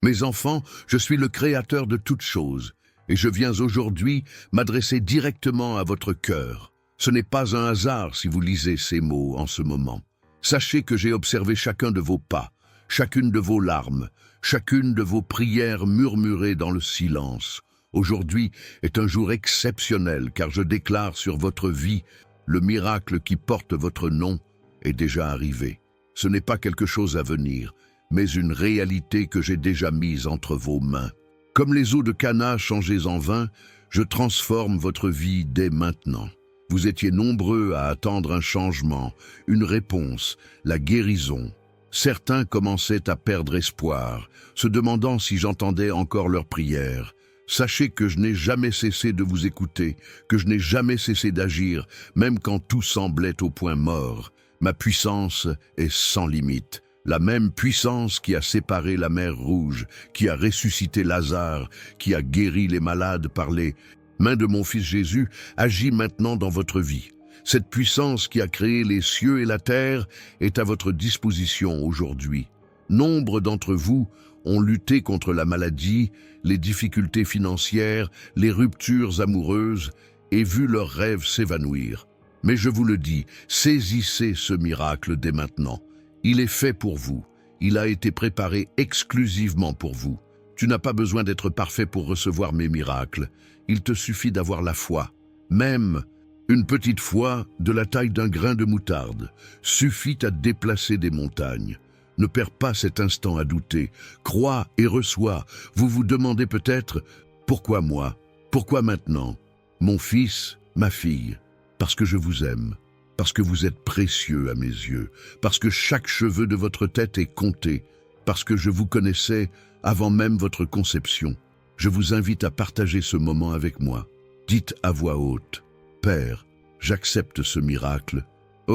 Mes enfants, je suis le Créateur de toutes choses, et je viens aujourd'hui m'adresser directement à votre cœur. Ce n'est pas un hasard si vous lisez ces mots en ce moment. Sachez que j'ai observé chacun de vos pas, chacune de vos larmes, chacune de vos prières murmurées dans le silence. Aujourd'hui est un jour exceptionnel car je déclare sur votre vie, le miracle qui porte votre nom est déjà arrivé. Ce n'est pas quelque chose à venir, mais une réalité que j'ai déjà mise entre vos mains. Comme les eaux de Cana changées en vin, je transforme votre vie dès maintenant. Vous étiez nombreux à attendre un changement, une réponse, la guérison. Certains commençaient à perdre espoir, se demandant si j'entendais encore leurs prières. Sachez que je n'ai jamais cessé de vous écouter, que je n'ai jamais cessé d'agir, même quand tout semblait au point mort. Ma puissance est sans limite. La même puissance qui a séparé la mer Rouge, qui a ressuscité Lazare, qui a guéri les malades par les mains de mon Fils Jésus, agit maintenant dans votre vie. Cette puissance qui a créé les cieux et la terre est à votre disposition aujourd'hui. Nombre d'entre vous ont lutté contre la maladie, les difficultés financières, les ruptures amoureuses et vu leurs rêves s'évanouir. Mais je vous le dis, saisissez ce miracle dès maintenant. Il est fait pour vous. Il a été préparé exclusivement pour vous. Tu n'as pas besoin d'être parfait pour recevoir mes miracles. Il te suffit d'avoir la foi. Même une petite foi de la taille d'un grain de moutarde suffit à déplacer des montagnes. Ne perds pas cet instant à douter. Crois et reçois. Vous vous demandez peut-être, pourquoi moi? Pourquoi maintenant? Mon fils, ma fille, parce que je vous aime. Parce que vous êtes précieux à mes yeux, parce que chaque cheveu de votre tête est compté, parce que je vous connaissais avant même votre conception. Je vous invite à partager ce moment avec moi. Dites à voix haute, « Père, j'accepte ce miracle,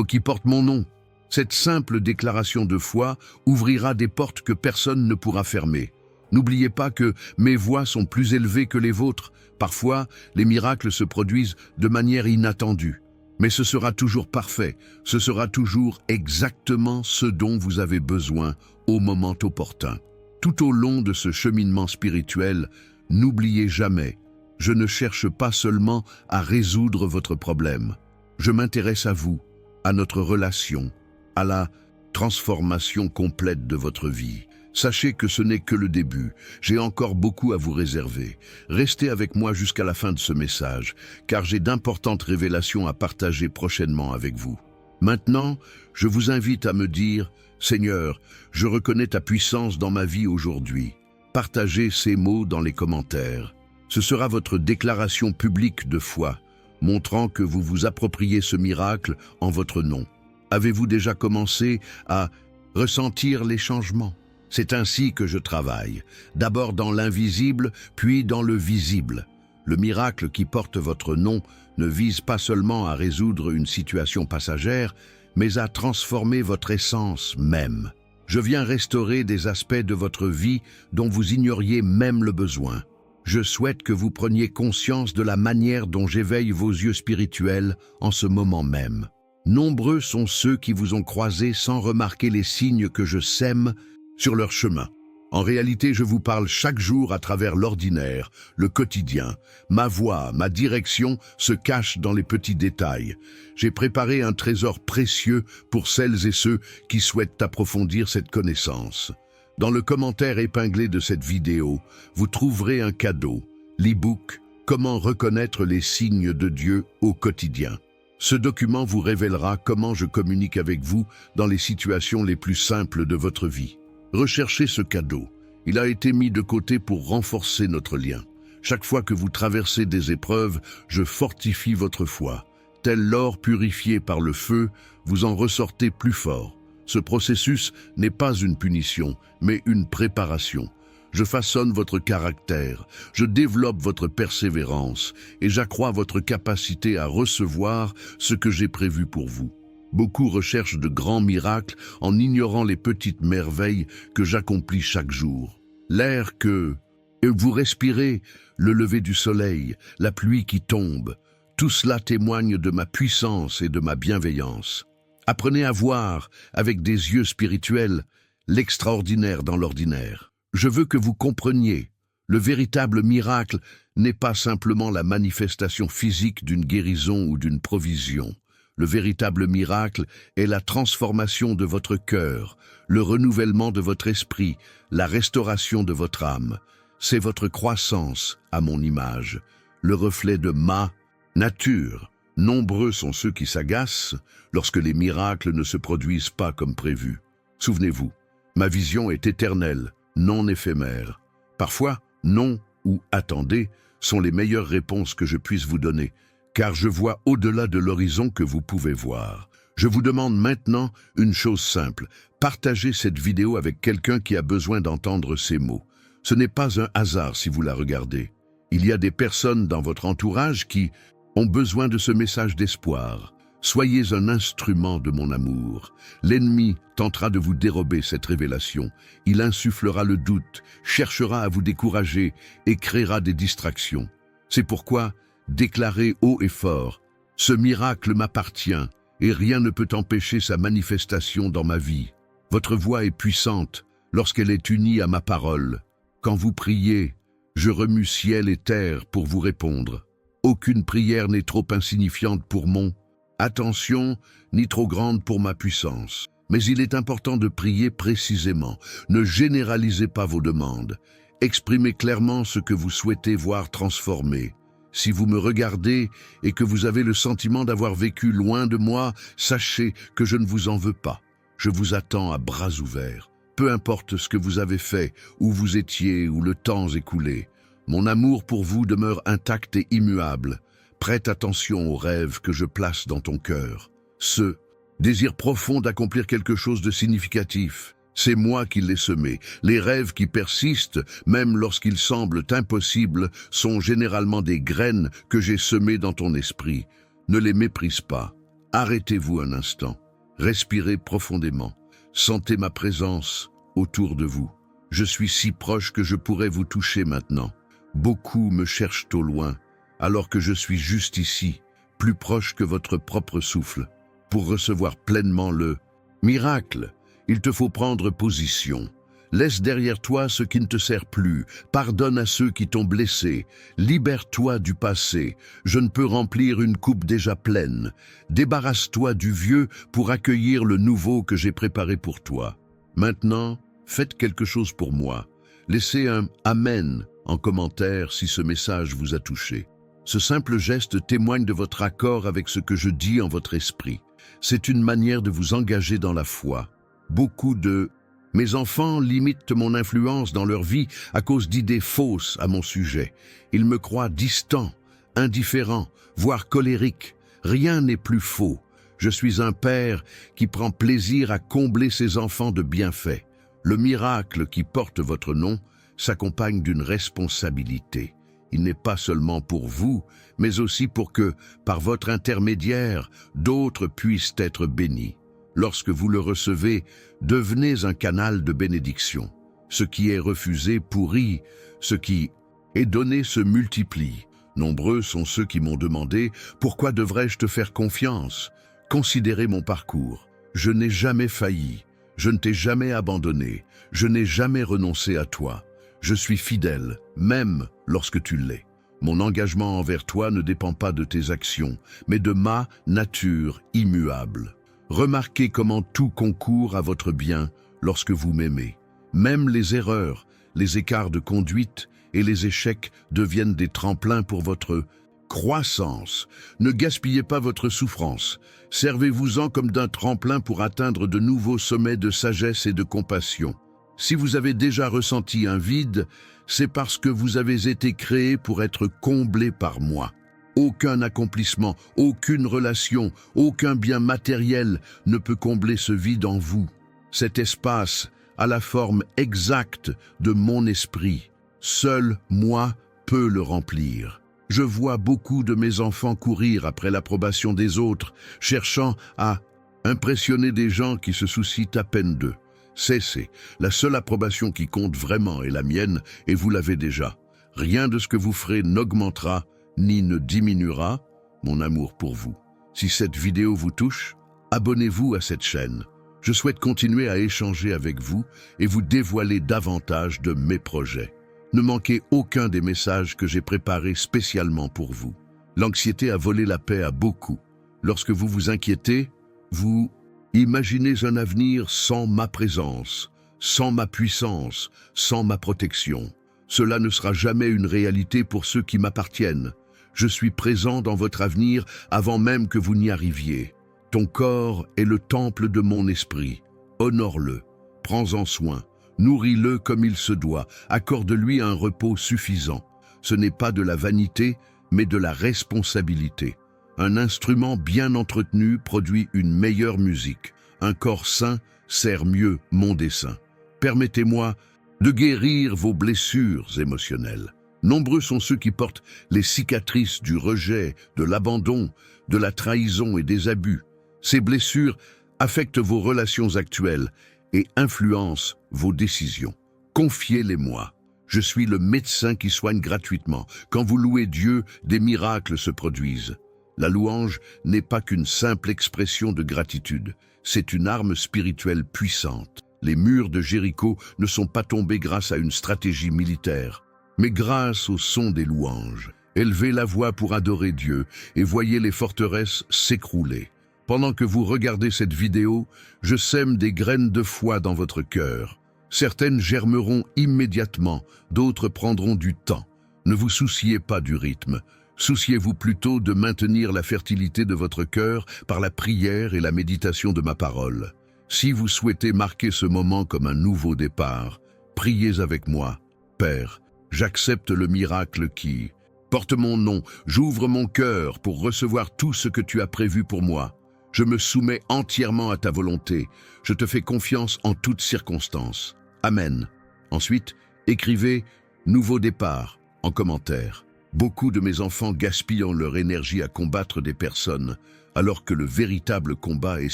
qui porte mon nom. » Cette simple déclaration de foi ouvrira des portes que personne ne pourra fermer. N'oubliez pas que mes voix sont plus élevées que les vôtres. Parfois, les miracles se produisent de manière inattendue. Mais ce sera toujours parfait, ce sera toujours exactement ce dont vous avez besoin au moment opportun. Tout au long de ce cheminement spirituel, n'oubliez jamais, je ne cherche pas seulement à résoudre votre problème. Je m'intéresse à vous, à notre relation, à la transformation complète de votre vie. Sachez que ce n'est que le début. J'ai encore beaucoup à vous réserver. Restez avec moi jusqu'à la fin de ce message, car j'ai d'importantes révélations à partager prochainement avec vous. Maintenant, je vous invite à me dire, « Seigneur, je reconnais ta puissance dans ma vie aujourd'hui. » Partagez ces mots dans les commentaires. Ce sera votre déclaration publique de foi, montrant que vous vous appropriez ce miracle en votre nom. Avez-vous déjà commencé à ressentir les changements? C'est ainsi que je travaille, d'abord dans l'invisible, puis dans le visible. Le miracle qui porte votre nom ne vise pas seulement à résoudre une situation passagère, mais à transformer votre essence même. Je viens restaurer des aspects de votre vie dont vous ignoriez même le besoin. Je souhaite que vous preniez conscience de la manière dont j'éveille vos yeux spirituels en ce moment même. Nombreux sont ceux qui vous ont croisés sans remarquer les signes que je sème sur leur chemin. En réalité, je vous parle chaque jour à travers l'ordinaire, le quotidien. Ma voix, ma direction se cachent dans les petits détails. J'ai préparé un trésor précieux pour celles et ceux qui souhaitent approfondir cette connaissance. Dans le commentaire épinglé de cette vidéo, vous trouverez un cadeau, l'e-book « Comment reconnaître les signes de Dieu au quotidien ». Ce document vous révélera comment je communique avec vous dans les situations les plus simples de votre vie. Recherchez ce cadeau. Il a été mis de côté pour renforcer notre lien. Chaque fois que vous traversez des épreuves, je fortifie votre foi. Tel l'or purifié par le feu, vous en ressortez plus fort. Ce processus n'est pas une punition, mais une préparation. Je façonne votre caractère, je développe votre persévérance et j'accrois votre capacité à recevoir ce que j'ai prévu pour vous. Beaucoup recherchent de grands miracles en ignorant les petites merveilles que j'accomplis chaque jour. L'air que vous respirez, le lever du soleil, la pluie qui tombe, tout cela témoigne de ma puissance et de ma bienveillance. Apprenez à voir, avec des yeux spirituels, l'extraordinaire dans l'ordinaire. Je veux que vous compreniez. Le véritable miracle n'est pas simplement la manifestation physique d'une guérison ou d'une provision. Le véritable miracle est la transformation de votre cœur, le renouvellement de votre esprit, la restauration de votre âme. C'est votre croissance à mon image, le reflet de ma nature. Nombreux sont ceux qui s'agacent lorsque les miracles ne se produisent pas comme prévu. Souvenez-vous, ma vision est éternelle, non éphémère. Parfois, non ou attendez sont les meilleures réponses que je puisse vous donner, car je vois au-delà de l'horizon que vous pouvez voir. Je vous demande maintenant une chose simple, partagez cette vidéo avec quelqu'un qui a besoin d'entendre ces mots. Ce n'est pas un hasard si vous la regardez. Il y a des personnes dans votre entourage qui ont besoin de ce message d'espoir. Soyez un instrument de mon amour. L'ennemi tentera de vous dérober cette révélation. Il insufflera le doute, cherchera à vous décourager et créera des distractions. C'est pourquoi, déclarez haut et fort, « Ce miracle m'appartient et rien ne peut empêcher sa manifestation dans ma vie. » Votre voix est puissante lorsqu'elle est unie à ma parole. Quand vous priez, je remue ciel et terre pour vous répondre. Aucune prière n'est trop insignifiante pour mon attention, ni trop grande pour ma puissance. Mais il est important de prier précisément. Ne généralisez pas vos demandes. Exprimez clairement ce que vous souhaitez voir transformé. Si vous me regardez et que vous avez le sentiment d'avoir vécu loin de moi, sachez que je ne vous en veux pas. Je vous attends à bras ouverts. Peu importe ce que vous avez fait, où vous étiez, ou le temps écoulé. Mon amour pour vous demeure intact et immuable. Prête attention aux rêves que je place dans ton cœur. Ce désir profond d'accomplir quelque chose de significatif, c'est moi qui l'ai semé. Les rêves qui persistent, même lorsqu'ils semblent impossibles, sont généralement des graines que j'ai semées dans ton esprit. Ne les méprise pas. Arrêtez-vous un instant. Respirez profondément. Sentez ma présence autour de vous. Je suis si proche que je pourrais vous toucher maintenant. Beaucoup me cherchent au loin, alors que je suis juste ici, plus proche que votre propre souffle. Pour recevoir pleinement le miracle, il te faut prendre position. Laisse derrière toi ce qui ne te sert plus. Pardonne à ceux qui t'ont blessé. Libère-toi du passé. Je ne peux remplir une coupe déjà pleine. Débarrasse-toi du vieux pour accueillir le nouveau que j'ai préparé pour toi. Maintenant, faites quelque chose pour moi. Laissez un « Amen » en commentaire si ce message vous a touché. Ce simple geste témoigne de votre accord avec ce que je dis en votre esprit. C'est une manière de vous engager dans la foi. Beaucoup de mes enfants limitent mon influence dans leur vie à cause d'idées fausses à mon sujet. Ils me croient distant, indifférent, voire colérique. Rien n'est plus faux. Je suis un père qui prend plaisir à combler ses enfants de bienfaits. Le miracle qui porte votre nom s'accompagne d'une responsabilité. Il n'est pas seulement pour vous, mais aussi pour que, par votre intermédiaire, d'autres puissent être bénis. Lorsque vous le recevez, devenez un canal de bénédiction. Ce qui est refusé pourrit, ce qui est donné se multiplie. Nombreux sont ceux qui m'ont demandé « Pourquoi devrais-je te faire confiance ?» Considérez mon parcours. Je n'ai jamais failli. Je ne t'ai jamais abandonné. Je n'ai jamais renoncé à toi. Je suis fidèle, même lorsque tu l'es. Mon engagement envers toi ne dépend pas de tes actions, mais de ma nature immuable. Remarquez comment tout concourt à votre bien lorsque vous m'aimez. Même les erreurs, les écarts de conduite et les échecs deviennent des tremplins pour votre croissance. Ne gaspillez pas votre souffrance. Servez-vous-en comme d'un tremplin pour atteindre de nouveaux sommets de sagesse et de compassion. Si vous avez déjà ressenti un vide, c'est parce que vous avez été créé pour être comblé par moi. Aucun accomplissement, aucune relation, aucun bien matériel ne peut combler ce vide en vous. Cet espace a la forme exacte de mon esprit. Seul moi peux le remplir. Je vois beaucoup de mes enfants courir après l'approbation des autres, cherchant à impressionner des gens qui se soucient à peine d'eux. Cessez. La seule approbation qui compte vraiment est la mienne, et vous l'avez déjà. Rien de ce que vous ferez n'augmentera ni ne diminuera mon amour pour vous. Si cette vidéo vous touche, abonnez-vous à cette chaîne. Je souhaite continuer à échanger avec vous et vous dévoiler davantage de mes projets. Ne manquez aucun des messages que j'ai préparés spécialement pour vous. L'anxiété a volé la paix à beaucoup. Lorsque vous vous inquiétez, vous imaginez un avenir sans ma présence, sans ma puissance, sans ma protection. Cela ne sera jamais une réalité pour ceux qui m'appartiennent. Je suis présent dans votre avenir avant même que vous n'y arriviez. Ton corps est le temple de mon esprit. Honore-le, prends-en soin, nourris-le comme il se doit, accorde-lui un repos suffisant. Ce n'est pas de la vanité, mais de la responsabilité. Un instrument bien entretenu produit une meilleure musique. Un corps sain sert mieux mon dessein. Permettez-moi de guérir vos blessures émotionnelles. Nombreux sont ceux qui portent les cicatrices du rejet, de l'abandon, de la trahison et des abus. Ces blessures affectent vos relations actuelles et influencent vos décisions. Confiez-les-moi. Je suis le médecin qui soigne gratuitement. Quand vous louez Dieu, des miracles se produisent. La louange n'est pas qu'une simple expression de gratitude. C'est une arme spirituelle puissante. Les murs de Jéricho ne sont pas tombés grâce à une stratégie militaire, mais grâce au son des louanges. Élevez la voix pour adorer Dieu et voyez les forteresses s'écrouler. Pendant que vous regardez cette vidéo, je sème des graines de foi dans votre cœur. Certaines germeront immédiatement, d'autres prendront du temps. Ne vous souciez pas du rythme. Souciez-vous plutôt de maintenir la fertilité de votre cœur par la prière et la méditation de ma parole. Si vous souhaitez marquer ce moment comme un nouveau départ, priez avec moi. Père, j'accepte le miracle qui porte mon nom. J'ouvre mon cœur pour recevoir tout ce que tu as prévu pour moi. Je me soumets entièrement à ta volonté. Je te fais confiance en toutes circonstances. Amen. Ensuite, écrivez « Nouveau départ » en commentaire. Beaucoup de mes enfants gaspillent leur énergie à combattre des personnes, alors que le véritable combat est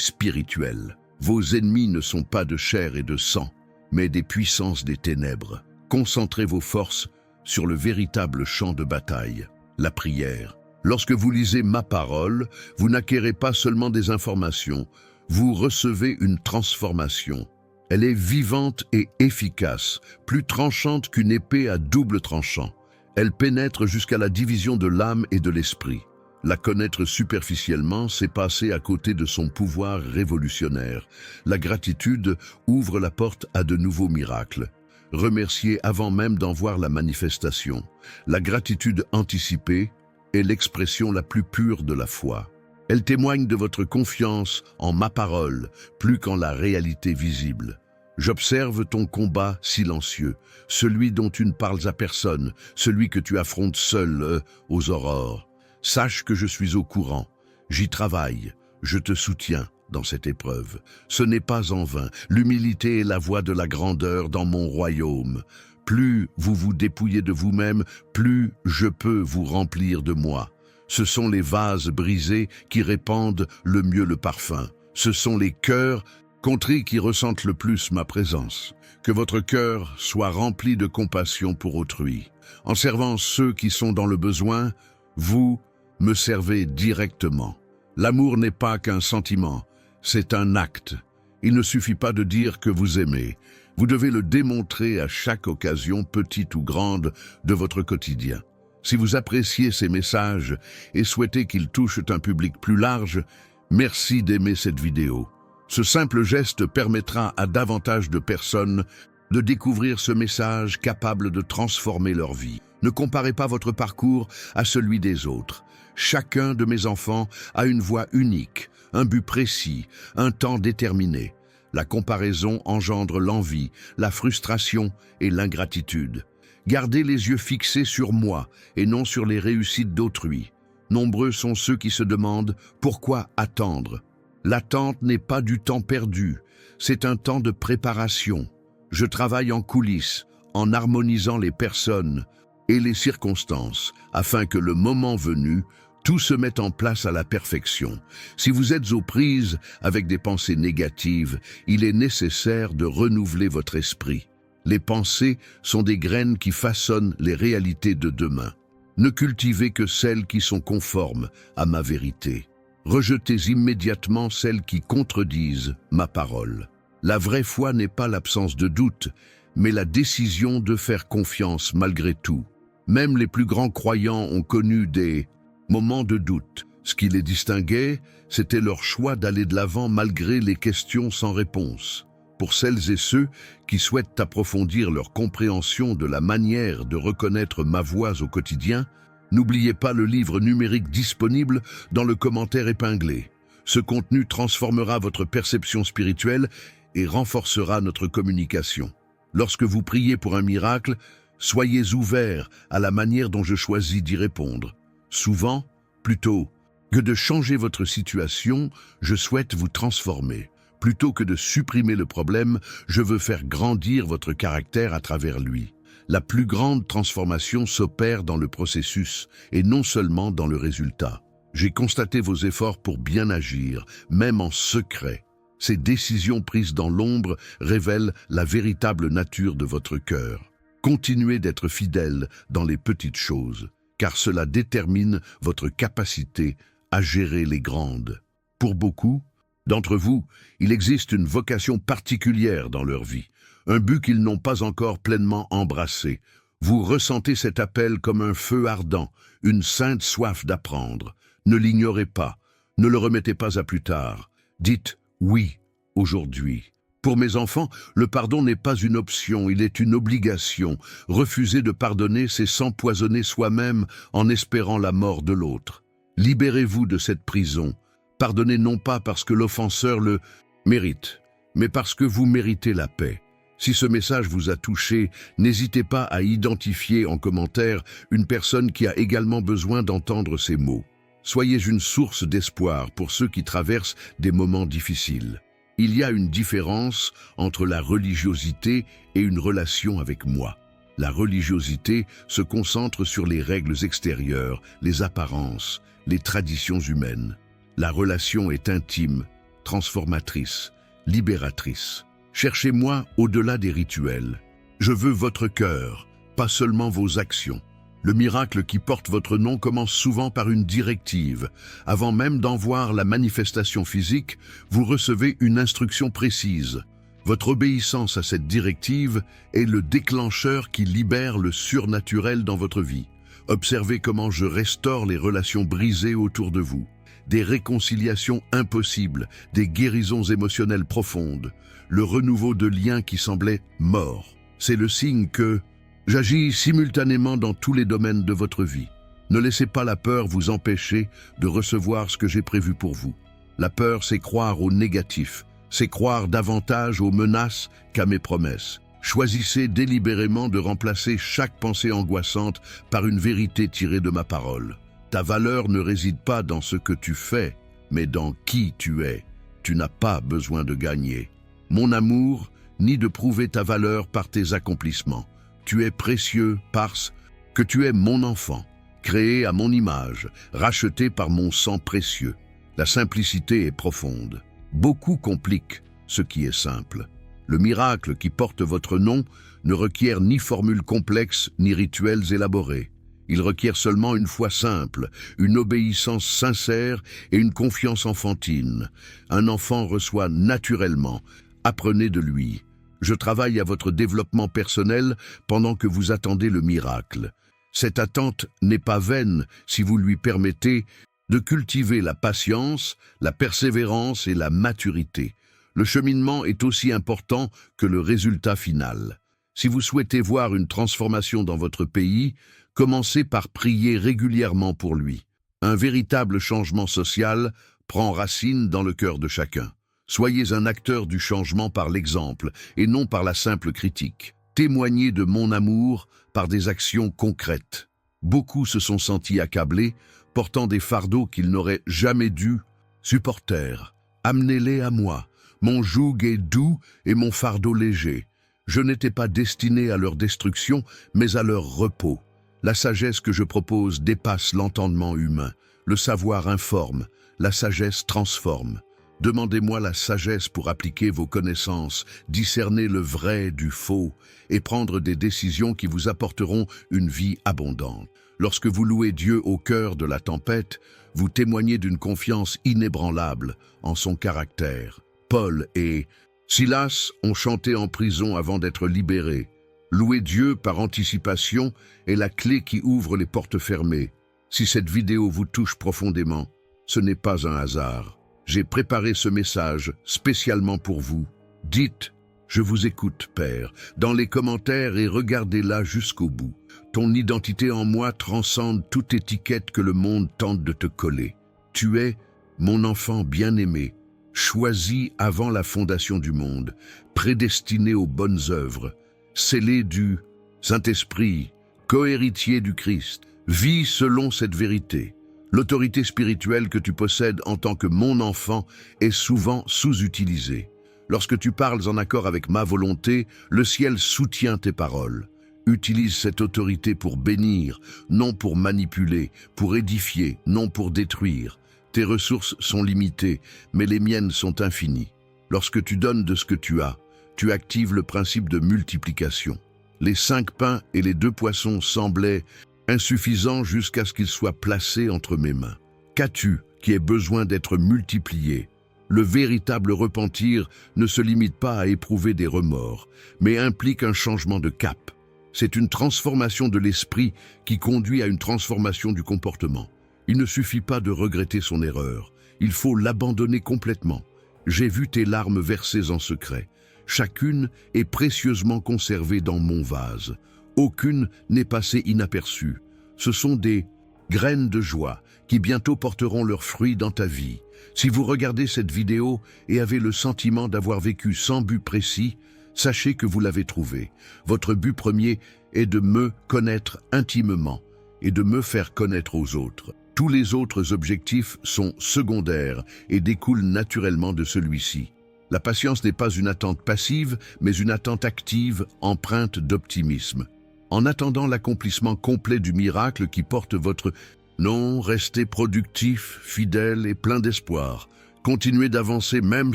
spirituel. Vos ennemis ne sont pas de chair et de sang, mais des puissances des ténèbres. Concentrez vos forces sur le véritable champ de bataille, la prière. Lorsque vous lisez ma parole, vous n'acquérez pas seulement des informations, vous recevez une transformation. Elle est vivante et efficace, plus tranchante qu'une épée à double tranchant. Elle pénètre jusqu'à la division de l'âme et de l'esprit. La connaître superficiellement, c'est passer à côté de son pouvoir révolutionnaire. La gratitude ouvre la porte à de nouveaux miracles. Remerciez avant même d'en voir la manifestation. La gratitude anticipée est l'expression la plus pure de la foi. Elle témoigne de votre confiance en ma parole, plus qu'en la réalité visible. J'observe ton combat silencieux, celui dont tu ne parles à personne, celui que tu affrontes seul aux aurores. Sache que je suis au courant, j'y travaille, je te soutiens dans cette épreuve. Ce n'est pas en vain, l'humilité est la voie de la grandeur dans mon royaume. Plus vous vous dépouillez de vous-même, plus je peux vous remplir de moi. Ce sont les vases brisés qui répandent le mieux le parfum. Ce sont les cœurs contrits qui ressentent le plus ma présence. Que votre cœur soit rempli de compassion pour autrui. En servant ceux qui sont dans le besoin, vous me servez directement. L'amour n'est pas qu'un sentiment, c'est un acte. Il ne suffit pas de dire que vous aimez. Vous devez le démontrer à chaque occasion, petite ou grande, de votre quotidien. Si vous appréciez ces messages et souhaitez qu'ils touchent un public plus large, merci d'aimer cette vidéo. Ce simple geste permettra à davantage de personnes de découvrir ce message capable de transformer leur vie. Ne comparez pas votre parcours à celui des autres. Chacun de mes enfants a une voie unique, un but précis, un temps déterminé. La comparaison engendre l'envie, la frustration et l'ingratitude. Gardez les yeux fixés sur moi et non sur les réussites d'autrui. Nombreux sont ceux qui se demandent pourquoi attendre. L'attente n'est pas du temps perdu, c'est un temps de préparation. Je travaille en coulisses, en harmonisant les personnes et les circonstances, afin que le moment venu, tout se mette en place à la perfection. Si vous êtes aux prises avec des pensées négatives, il est nécessaire de renouveler votre esprit. Les pensées sont des graines qui façonnent les réalités de demain. Ne cultivez que celles qui sont conformes à ma vérité. Rejetez immédiatement celles qui contredisent ma parole. La vraie foi n'est pas l'absence de doute, mais la décision de faire confiance malgré tout. Même les plus grands croyants ont connu des moments de doute. Ce qui les distinguait, c'était leur choix d'aller de l'avant malgré les questions sans réponse. Pour celles et ceux qui souhaitent approfondir leur compréhension de la manière de reconnaître ma voix au quotidien, n'oubliez pas le livre numérique disponible dans le commentaire épinglé. Ce contenu transformera votre perception spirituelle et renforcera notre communication. Lorsque vous priez pour un miracle, soyez ouverts à la manière dont je choisis d'y répondre. Souvent, plutôt que de changer votre situation, je souhaite vous transformer. Plutôt que de supprimer le problème, je veux faire grandir votre caractère à travers lui. La plus grande transformation s'opère dans le processus et non seulement dans le résultat. J'ai constaté vos efforts pour bien agir, même en secret. Ces décisions prises dans l'ombre révèlent la véritable nature de votre cœur. Continuez d'être fidèle dans les petites choses, car cela détermine votre capacité à gérer les grandes. Pour beaucoup d'entre vous, il existe une vocation particulière dans leur vie, un but qu'ils n'ont pas encore pleinement embrassé. Vous ressentez cet appel comme un feu ardent, une sainte soif d'apprendre. Ne l'ignorez pas, ne le remettez pas à plus tard. Dites oui aujourd'hui. Pour mes enfants, le pardon n'est pas une option, il est une obligation. Refuser de pardonner, c'est s'empoisonner soi-même en espérant la mort de l'autre. Libérez-vous de cette prison. Pardonnez non pas parce que l'offenseur le mérite, mais parce que vous méritez la paix. Si ce message vous a touché, n'hésitez pas à identifier en commentaire une personne qui a également besoin d'entendre ces mots. Soyez une source d'espoir pour ceux qui traversent des moments difficiles. Il y a une différence entre la religiosité et une relation avec moi. La religiosité se concentre sur les règles extérieures, les apparences, les traditions humaines. La relation est intime, transformatrice, libératrice. Cherchez-moi au-delà des rituels. Je veux votre cœur, pas seulement vos actions. Le miracle qui porte votre nom commence souvent par une directive. Avant même d'en voir la manifestation physique, vous recevez une instruction précise. Votre obéissance à cette directive est le déclencheur qui libère le surnaturel dans votre vie. Observez comment je restaure les relations brisées autour de vous. Des réconciliations impossibles, des guérisons émotionnelles profondes, le renouveau de liens qui semblaient morts. C'est le signe que j'agis simultanément dans tous les domaines de votre vie. Ne laissez pas la peur vous empêcher de recevoir ce que j'ai prévu pour vous. La peur, c'est croire au négatif, c'est croire davantage aux menaces qu'à mes promesses. Choisissez délibérément de remplacer chaque pensée angoissante par une vérité tirée de ma parole. Ta valeur ne réside pas dans ce que tu fais, mais dans qui tu es. Tu n'as pas besoin de gagner mon amour, ni de prouver ta valeur par tes accomplissements. Tu es précieux parce que tu es mon enfant, créé à mon image, racheté par mon sang précieux. La simplicité est profonde. Beaucoup compliquent ce qui est simple. Le miracle qui porte votre nom ne requiert ni formules complexes ni rituels élaborés. Il requiert seulement une foi simple, une obéissance sincère et une confiance enfantine. Un enfant reçoit naturellement. Apprenez de lui. Je travaille à votre développement personnel pendant que vous attendez le miracle. Cette attente n'est pas vaine si vous lui permettez de cultiver la patience, la persévérance et la maturité. Le cheminement est aussi important que le résultat final. Si vous souhaitez voir une transformation dans votre pays, commencez par prier régulièrement pour lui. Un véritable changement social prend racine dans le cœur de chacun. Soyez un acteur du changement par l'exemple et non par la simple critique. Témoignez de mon amour par des actions concrètes. Beaucoup se sont sentis accablés, portant des fardeaux qu'ils n'auraient jamais dû supporter. Amenez-les à moi. Mon joug est doux et mon fardeau léger. Je n'étais pas destiné à leur destruction, mais à leur repos. La sagesse que je propose dépasse l'entendement humain. Le savoir informe, la sagesse transforme. Demandez-moi la sagesse pour appliquer vos connaissances, discerner le vrai du faux et prendre des décisions qui vous apporteront une vie abondante. Lorsque vous louez Dieu au cœur de la tempête, vous témoignez d'une confiance inébranlable en son caractère. Paul et Silas ont chanté en prison avant d'être libérés. Louer Dieu par anticipation est la clé qui ouvre les portes fermées. Si cette vidéo vous touche profondément, ce n'est pas un hasard. J'ai préparé ce message spécialement pour vous. Dites « Je vous écoute, Père » dans les commentaires et regardez-la jusqu'au bout. Ton identité en moi transcende toute étiquette que le monde tente de te coller. Tu es mon enfant bien-aimé, choisi avant la fondation du monde, prédestiné aux bonnes œuvres, scellé du Saint-Esprit, cohéritier du Christ. Vis selon cette vérité. L'autorité spirituelle que tu possèdes en tant que mon enfant est souvent sous-utilisée. Lorsque tu parles en accord avec ma volonté, le ciel soutient tes paroles. Utilise cette autorité pour bénir, non pour manipuler, pour édifier, non pour détruire. Tes ressources sont limitées, mais les miennes sont infinies. Lorsque tu donnes de ce que tu as, tu actives le principe de multiplication. Les 5 pains et les 2 poissons semblaient insuffisants jusqu'à ce qu'ils soient placés entre mes mains. Qu'as-tu qui ait besoin d'être multiplié? Le véritable repentir ne se limite pas à éprouver des remords, mais implique un changement de cap. C'est une transformation de l'esprit qui conduit à une transformation du comportement. Il ne suffit pas de regretter son erreur, il faut l'abandonner complètement. J'ai vu tes larmes versées en secret. Chacune est précieusement conservée dans mon vase. Aucune n'est passée inaperçue. Ce sont des graines de joie qui bientôt porteront leurs fruits dans ta vie. Si vous regardez cette vidéo et avez le sentiment d'avoir vécu sans but précis, sachez que vous l'avez trouvé. Votre but premier est de me connaître intimement et de me faire connaître aux autres. Tous les autres objectifs sont secondaires et découlent naturellement de celui-ci. La patience n'est pas une attente passive, mais une attente active, empreinte d'optimisme. En attendant l'accomplissement complet du miracle qui porte votre nom, restez productif, fidèle et plein d'espoir. Continuez d'avancer même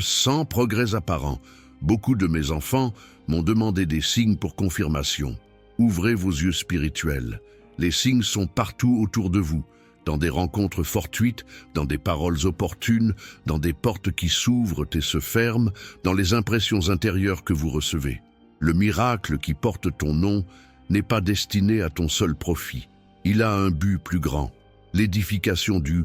sans progrès apparent. Beaucoup de mes enfants m'ont demandé des signes pour confirmation. Ouvrez vos yeux spirituels. Les signes sont partout autour de vous, dans des rencontres fortuites, dans des paroles opportunes, dans des portes qui s'ouvrent et se ferment, dans les impressions intérieures que vous recevez. Le miracle qui porte ton nom n'est pas destiné à ton seul profit. Il a un but plus grand, l'édification du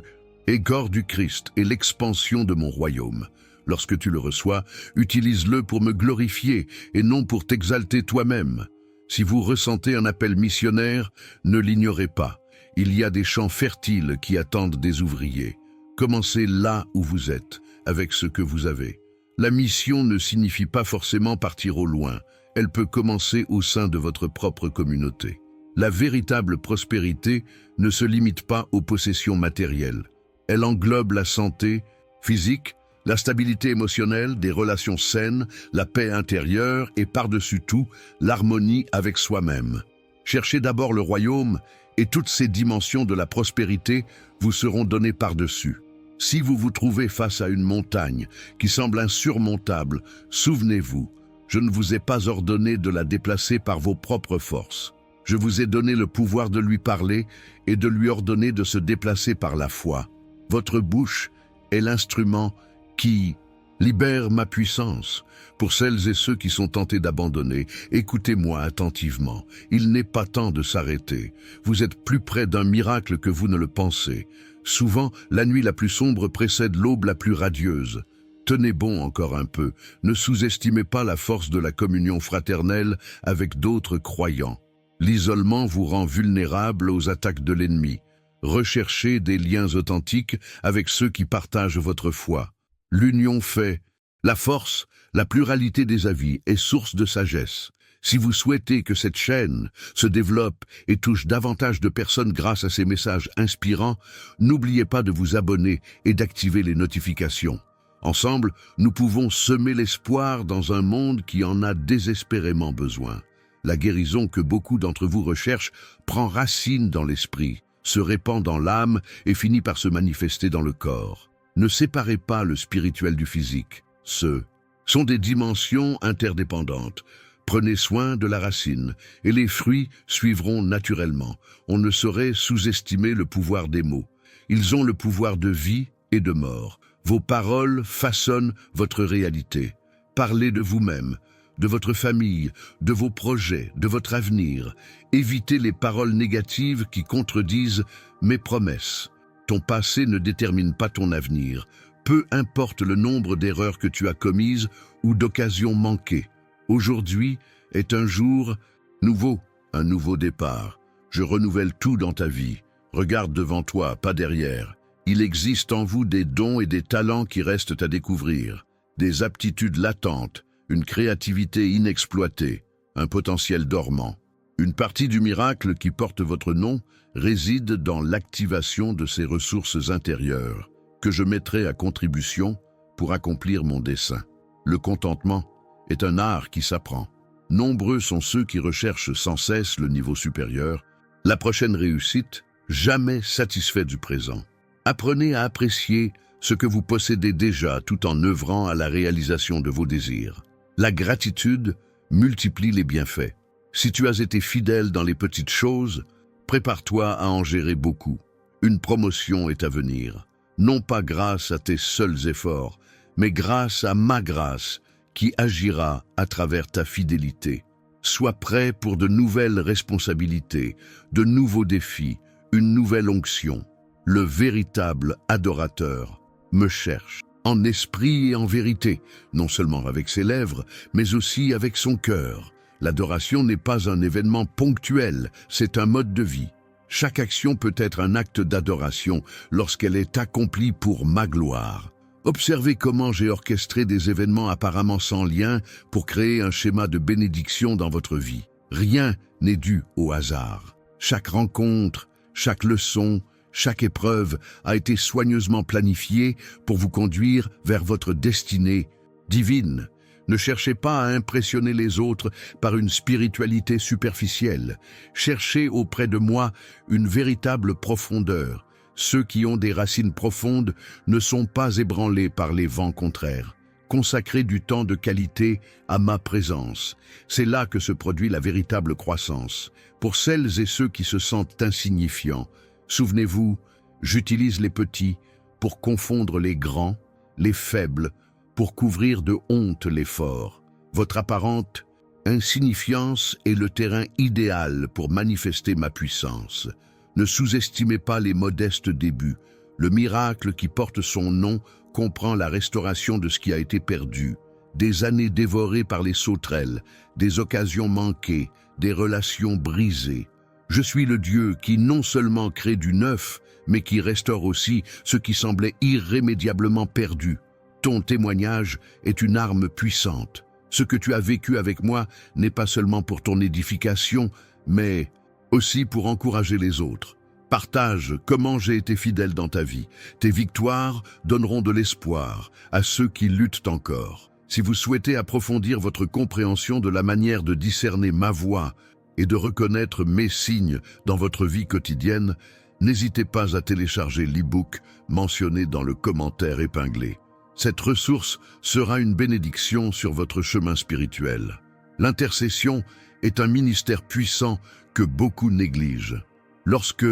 corps du Christ et l'expansion de mon royaume. Lorsque tu le reçois, utilise-le pour me glorifier et non pour t'exalter toi-même. Si vous ressentez un appel missionnaire, ne l'ignorez pas. Il y a des champs fertiles qui attendent des ouvriers. Commencez là où vous êtes, avec ce que vous avez. La mission ne signifie pas forcément partir au loin. Elle peut commencer au sein de votre propre communauté. La véritable prospérité ne se limite pas aux possessions matérielles. Elle englobe la santé physique, la stabilité émotionnelle, des relations saines, la paix intérieure et par-dessus tout, l'harmonie avec soi-même. Cherchez d'abord le royaume et toutes ces dimensions de la prospérité vous seront données par-dessus. Si vous vous trouvez face à une montagne qui semble insurmontable, souvenez-vous, je ne vous ai pas ordonné de la déplacer par vos propres forces. Je vous ai donné le pouvoir de lui parler et de lui ordonner de se déplacer par la foi. Votre bouche est l'instrument qui libère ma puissance. Pour celles et ceux qui sont tentés d'abandonner, écoutez-moi attentivement. Il n'est pas temps de s'arrêter. Vous êtes plus près d'un miracle que vous ne le pensez. Souvent, la nuit la plus sombre précède l'aube la plus radieuse. Tenez bon encore un peu, ne sous-estimez pas la force de la communion fraternelle avec d'autres croyants. L'isolement vous rend vulnérable aux attaques de l'ennemi. Recherchez des liens authentiques avec ceux qui partagent votre foi. L'union fait la force, la pluralité des avis est source de sagesse. Si vous souhaitez que cette chaîne se développe et touche davantage de personnes grâce à ces messages inspirants, n'oubliez pas de vous abonner et d'activer les notifications. Ensemble, nous pouvons semer l'espoir dans un monde qui en a désespérément besoin. La guérison que beaucoup d'entre vous recherchent prend racine dans l'esprit, se répand dans l'âme et finit par se manifester dans le corps. Ne séparez pas le spirituel du physique. Ce sont des dimensions interdépendantes. Prenez soin de la racine, et les fruits suivront naturellement. On ne saurait sous-estimer le pouvoir des mots. Ils ont le pouvoir de vie et de mort. Vos paroles façonnent votre réalité. Parlez de vous-même, de votre famille, de vos projets, de votre avenir. Évitez les paroles négatives qui contredisent mes promesses. Ton passé ne détermine pas ton avenir. Peu importe le nombre d'erreurs que tu as commises ou d'occasions manquées. Aujourd'hui est un jour nouveau, un nouveau départ. Je renouvelle tout dans ta vie. Regarde devant toi, pas derrière. Il existe en vous des dons et des talents qui restent à découvrir, des aptitudes latentes, une créativité inexploitée, un potentiel dormant. Une partie du miracle qui porte votre nom réside dans l'activation de ces ressources intérieures que je mettrai à contribution pour accomplir mon dessein. Le contentement est un art qui s'apprend. Nombreux sont ceux qui recherchent sans cesse le niveau supérieur, la prochaine réussite, jamais satisfait du présent. Apprenez à apprécier ce que vous possédez déjà tout en œuvrant à la réalisation de vos désirs. La gratitude multiplie les bienfaits. Si tu as été fidèle dans les petites choses, prépare-toi à en gérer beaucoup. Une promotion est à venir, non pas grâce à tes seuls efforts, mais grâce à ma grâce qui agira à travers ta fidélité. Sois prêt pour de nouvelles responsabilités, de nouveaux défis, une nouvelle onction. Le véritable adorateur me cherche, en esprit et en vérité, non seulement avec ses lèvres, mais aussi avec son cœur. L'adoration n'est pas un événement ponctuel, c'est un mode de vie. Chaque action peut être un acte d'adoration lorsqu'elle est accomplie pour ma gloire. Observez comment j'ai orchestré des événements apparemment sans lien pour créer un schéma de bénédiction dans votre vie. Rien n'est dû au hasard. Chaque rencontre, chaque leçon, chaque épreuve a été soigneusement planifiée pour vous conduire vers votre destinée divine. Ne cherchez pas à impressionner les autres par une spiritualité superficielle. Cherchez auprès de moi une véritable profondeur. Ceux qui ont des racines profondes ne sont pas ébranlés par les vents contraires. Consacrez du temps de qualité à ma présence. C'est là que se produit la véritable croissance. Pour celles et ceux qui se sentent insignifiants, souvenez-vous, j'utilise les petits pour confondre les grands, les faibles, pour couvrir de honte les forts. Votre apparente insignifiance est le terrain idéal pour manifester ma puissance. Ne sous-estimez pas les modestes débuts. Le miracle qui porte son nom comprend la restauration de ce qui a été perdu, des années dévorées par les sauterelles, des occasions manquées, des relations brisées. Je suis le Dieu qui non seulement crée du neuf, mais qui restaure aussi ce qui semblait irrémédiablement perdu. Ton témoignage est une arme puissante. Ce que tu as vécu avec moi n'est pas seulement pour ton édification, mais aussi pour encourager les autres. Partage comment j'ai été fidèle dans ta vie. Tes victoires donneront de l'espoir à ceux qui luttent encore. Si vous souhaitez approfondir votre compréhension de la manière de discerner ma voix et de reconnaître mes signes dans votre vie quotidienne, n'hésitez pas à télécharger l'e-book mentionné dans le commentaire épinglé. Cette ressource sera une bénédiction sur votre chemin spirituel. L'intercession est un ministère puissant que beaucoup négligent. Lorsque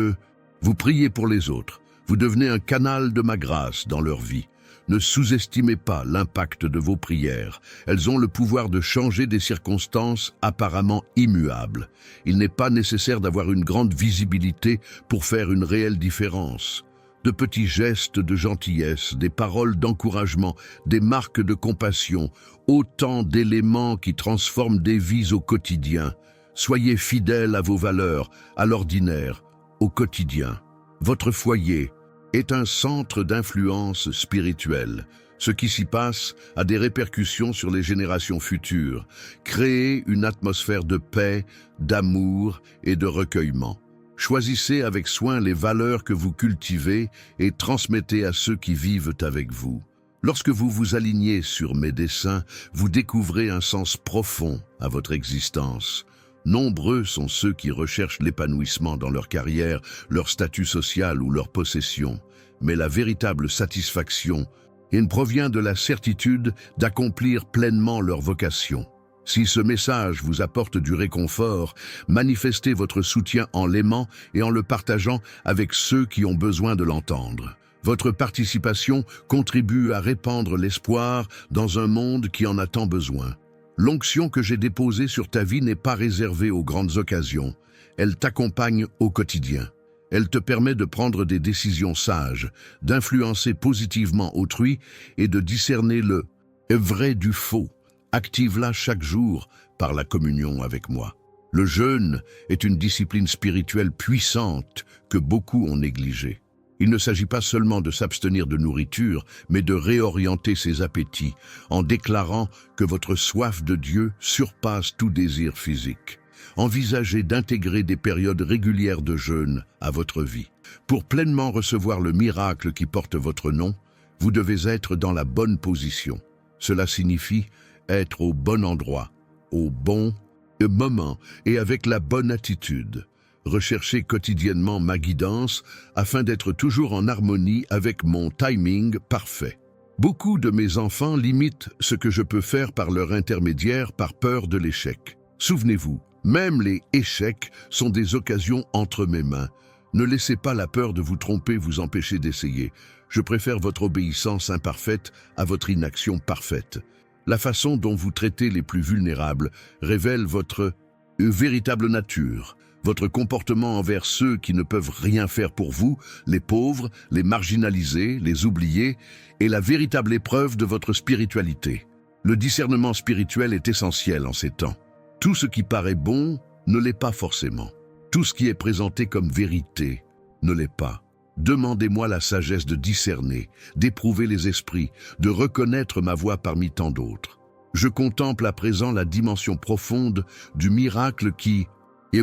vous priez pour les autres, vous devenez un canal de ma grâce dans leur vie. Ne sous-estimez pas l'impact de vos prières. Elles ont le pouvoir de changer des circonstances apparemment immuables. Il n'est pas nécessaire d'avoir une grande visibilité pour faire une réelle différence. De petits gestes de gentillesse, des paroles d'encouragement, des marques de compassion, autant d'éléments qui transforment des vies au quotidien. Soyez fidèles à vos valeurs, à l'ordinaire, au quotidien. Votre foyer est un centre d'influence spirituelle. Ce qui s'y passe a des répercussions sur les générations futures. Créez une atmosphère de paix, d'amour et de recueillement. Choisissez avec soin les valeurs que vous cultivez et transmettez à ceux qui vivent avec vous. Lorsque vous vous alignez sur mes desseins, vous découvrez un sens profond à votre existence. Nombreux sont ceux qui recherchent l'épanouissement dans leur carrière, leur statut social ou leur possession. Mais la véritable satisfaction, il provient de la certitude d'accomplir pleinement leur vocation. Si ce message vous apporte du réconfort, manifestez votre soutien en l'aimant et en le partageant avec ceux qui ont besoin de l'entendre. Votre participation contribue à répandre l'espoir dans un monde qui en a tant besoin. L'onction que j'ai déposée sur ta vie n'est pas réservée aux grandes occasions. Elle t'accompagne au quotidien. Elle te permet de prendre des décisions sages, d'influencer positivement autrui et de discerner le vrai du faux. Active-la chaque jour par la communion avec moi. Le jeûne est une discipline spirituelle puissante que beaucoup ont négligée. Il ne s'agit pas seulement de s'abstenir de nourriture, mais de réorienter ses appétits en déclarant que votre soif de Dieu surpasse tout désir physique. Envisagez d'intégrer des périodes régulières de jeûne à votre vie. Pour pleinement recevoir le miracle qui porte votre nom, vous devez être dans la bonne position. Cela signifie être au bon endroit, au bon moment et avec la bonne attitude. Recherchez quotidiennement ma guidance afin d'être toujours en harmonie avec mon timing parfait. Beaucoup de mes enfants limitent ce que je peux faire par leur intermédiaire par peur de l'échec. Souvenez-vous, même les échecs sont des occasions entre mes mains. Ne laissez pas la peur de vous tromper vous empêcher d'essayer. Je préfère votre obéissance imparfaite à votre inaction parfaite. La façon dont vous traitez les plus vulnérables révèle votre véritable nature. Votre comportement envers ceux qui ne peuvent rien faire pour vous, les pauvres, les marginalisés, les oubliés, est la véritable épreuve de votre spiritualité. Le discernement spirituel est essentiel en ces temps. Tout ce qui paraît bon ne l'est pas forcément. Tout ce qui est présenté comme vérité ne l'est pas. Demandez-moi la sagesse de discerner, d'éprouver les esprits, de reconnaître ma voix parmi tant d'autres. Je contemple à présent la dimension profonde du miracle qui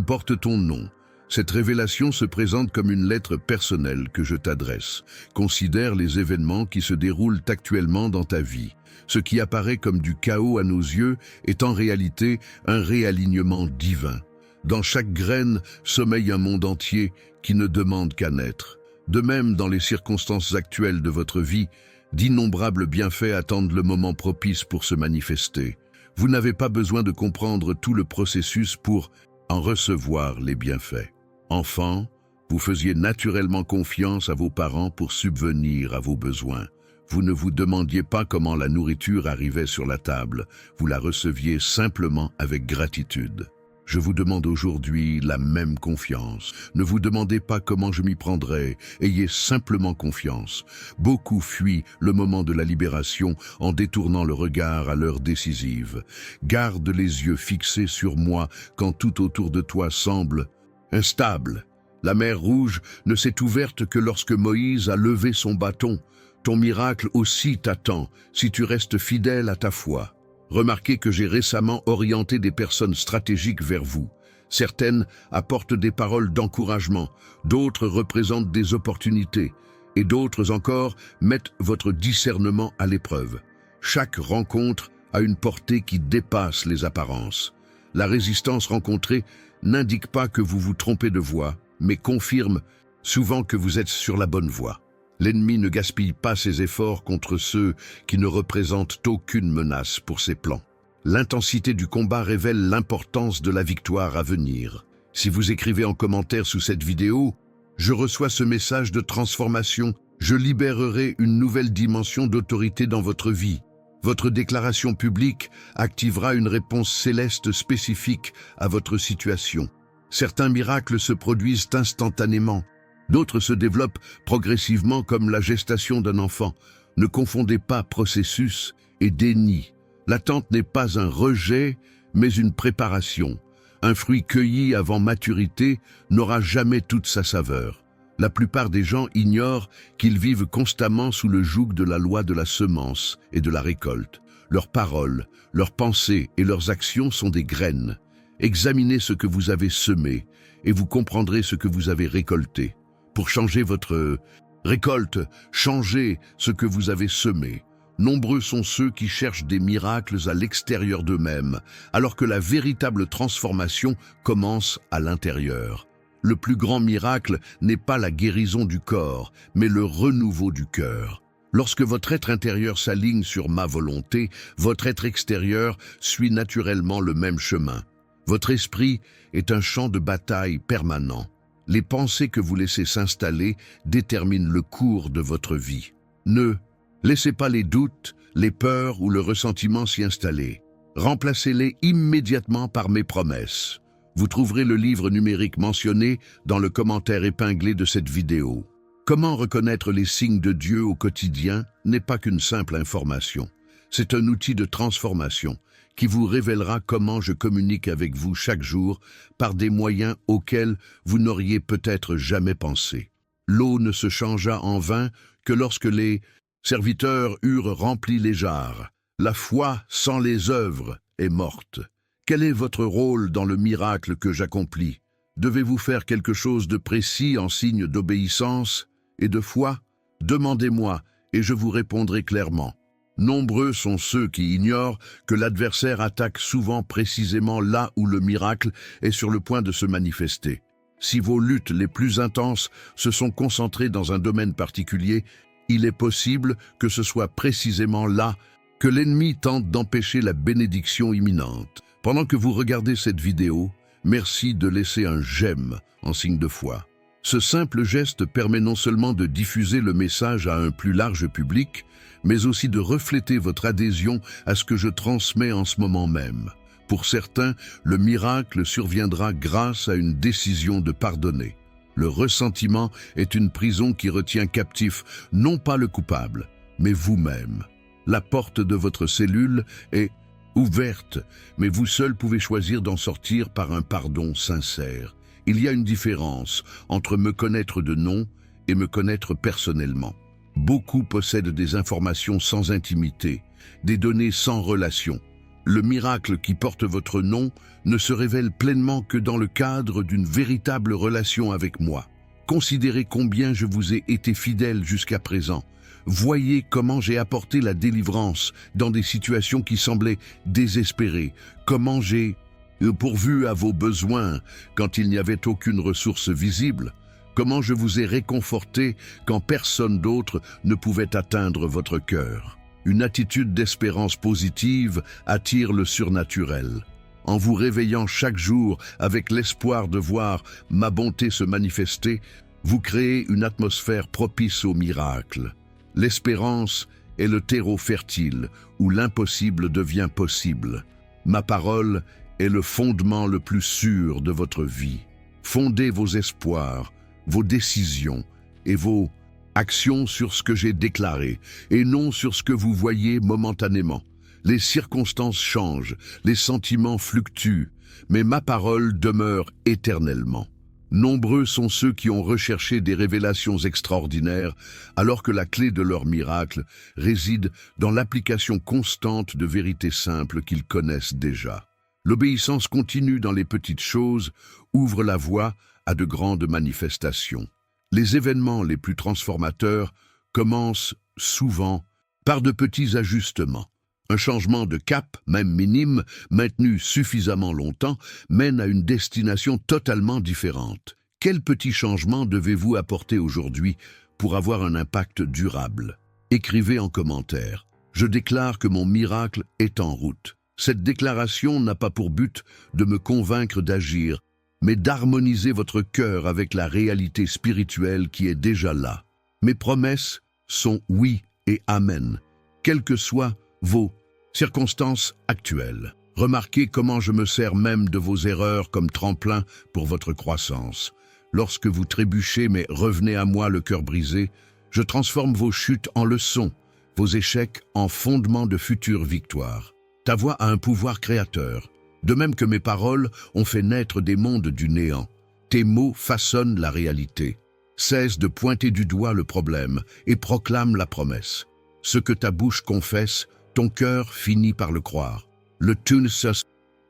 porte ton nom. Cette révélation se présente comme une lettre personnelle que je t'adresse. Considère les événements qui se déroulent actuellement dans ta vie. Ce qui apparaît comme du chaos à nos yeux est en réalité un réalignement divin. Dans chaque graine sommeille un monde entier qui ne demande qu'à naître. De même, dans les circonstances actuelles de votre vie, d'innombrables bienfaits attendent le moment propice pour se manifester. Vous n'avez pas besoin de comprendre tout le processus pour en recevoir les bienfaits. Enfant, vous faisiez naturellement confiance à vos parents pour subvenir à vos besoins. Vous ne vous demandiez pas comment la nourriture arrivait sur la table, vous la receviez simplement avec gratitude. Je vous demande aujourd'hui la même confiance. Ne vous demandez pas comment je m'y prendrai, ayez simplement confiance. Beaucoup fuient le moment de la libération en détournant le regard à l'heure décisive. Garde les yeux fixés sur moi quand tout autour de toi semble instable. La mer Rouge ne s'est ouverte que lorsque Moïse a levé son bâton. Ton miracle aussi t'attend si tu restes fidèle à ta foi. Remarquez que j'ai récemment orienté des personnes stratégiques vers vous. Certaines apportent des paroles d'encouragement, d'autres représentent des opportunités, et d'autres encore mettent votre discernement à l'épreuve. Chaque rencontre a une portée qui dépasse les apparences. La résistance rencontrée n'indique pas que vous vous trompez de voie, mais confirme souvent que vous êtes sur la bonne voie. L'ennemi ne gaspille pas ses efforts contre ceux qui ne représentent aucune menace pour ses plans. L'intensité du combat révèle l'importance de la victoire à venir. Si vous écrivez en commentaire sous cette vidéo, je reçois ce message de transformation, je libérerai une nouvelle dimension d'autorité dans votre vie. Votre déclaration publique activera une réponse céleste spécifique à votre situation. Certains miracles se produisent instantanément. D'autres se développent progressivement comme la gestation d'un enfant. Ne confondez pas processus et déni. L'attente n'est pas un rejet, mais une préparation. Un fruit cueilli avant maturité n'aura jamais toute sa saveur. La plupart des gens ignorent qu'ils vivent constamment sous le joug de la loi de la semence et de la récolte. Leurs paroles, leurs pensées et leurs actions sont des graines. Examinez ce que vous avez semé et vous comprendrez ce que vous avez récolté. Pour changer votre récolte, changez ce que vous avez semé. Nombreux sont ceux qui cherchent des miracles à l'extérieur d'eux-mêmes, alors que la véritable transformation commence à l'intérieur. Le plus grand miracle n'est pas la guérison du corps, mais le renouveau du cœur. Lorsque votre être intérieur s'aligne sur ma volonté, votre être extérieur suit naturellement le même chemin. Votre esprit est un champ de bataille permanent. Les pensées que vous laissez s'installer déterminent le cours de votre vie. Ne laissez pas les doutes, les peurs ou le ressentiment s'y installer. Remplacez-les immédiatement par mes promesses. Vous trouverez le livre numérique mentionné dans le commentaire épinglé de cette vidéo. Comment reconnaître les signes de Dieu au quotidien n'est pas qu'une simple information. C'est un outil de transformation qui vous révélera comment je communique avec vous chaque jour par des moyens auxquels vous n'auriez peut-être jamais pensé. L'eau ne se changea en vin que lorsque les serviteurs eurent rempli les jarres. La foi sans les œuvres est morte. Quel est votre rôle dans le miracle que j'accomplis? Devez-vous faire quelque chose de précis en signe d'obéissance et de foi? Demandez-moi et je vous répondrai clairement. Nombreux sont ceux qui ignorent que l'adversaire attaque souvent précisément là où le miracle est sur le point de se manifester. Si vos luttes les plus intenses se sont concentrées dans un domaine particulier, il est possible que ce soit précisément là que l'ennemi tente d'empêcher la bénédiction imminente. Pendant que vous regardez cette vidéo, merci de laisser un j'aime en signe de foi. Ce simple geste permet non seulement de diffuser le message à un plus large public, mais aussi de refléter votre adhésion à ce que je transmets en ce moment même. Pour certains, le miracle surviendra grâce à une décision de pardonner. Le ressentiment est une prison qui retient captif non pas le coupable, mais vous-même. La porte de votre cellule est ouverte, mais vous seul pouvez choisir d'en sortir par un pardon sincère. Il y a une différence entre me connaître de nom et me connaître personnellement. Beaucoup possèdent des informations sans intimité, des données sans relation. Le miracle qui porte votre nom ne se révèle pleinement que dans le cadre d'une véritable relation avec moi. Considérez combien je vous ai été fidèle jusqu'à présent. Voyez comment j'ai apporté la délivrance dans des situations qui semblaient désespérées, comment j'ai pourvu à vos besoins quand il n'y avait aucune ressource visible, comment je vous ai réconforté quand personne d'autre ne pouvait atteindre votre cœur. Une attitude d'espérance positive attire le surnaturel. En vous réveillant chaque jour avec l'espoir de voir ma bonté se manifester, vous créez une atmosphère propice au miracle. L'espérance est le terreau fertile où l'impossible devient possible. Ma parole est le fondement le plus sûr de votre vie. Fondez vos espoirs, vos décisions et vos actions sur ce que j'ai déclaré et non sur ce que vous voyez momentanément. Les circonstances changent, les sentiments fluctuent, mais ma parole demeure éternellement. Nombreux sont ceux qui ont recherché des révélations extraordinaires, alors que la clé de leur miracle réside dans l'application constante de vérités simples qu'ils connaissent déjà. L'obéissance continue dans les petites choses ouvre la voie à de grandes manifestations. Les événements les plus transformateurs commencent souvent par de petits ajustements. Un changement de cap, même minime, maintenu suffisamment longtemps, mène à une destination totalement différente. Quel petit changement devez-vous apporter aujourd'hui pour avoir un impact durable? Écrivez en commentaire. Je déclare que mon miracle est en route. Cette déclaration n'a pas pour but de me convaincre d'agir, mais d'harmoniser votre cœur avec la réalité spirituelle qui est déjà là. Mes promesses sont oui et amen, quelles que soient vos circonstances actuelles. Remarquez comment je me sers même de vos erreurs comme tremplin pour votre croissance. Lorsque vous trébuchez mais revenez à moi le cœur brisé, je transforme vos chutes en leçons, vos échecs en fondements de futures victoires. Ta voix a un pouvoir créateur. De même que mes paroles ont fait naître des mondes du néant, tes mots façonnent la réalité. Cesse de pointer du doigt le problème et proclame la promesse. Ce que ta bouche confesse, ton cœur finit par le croire. Le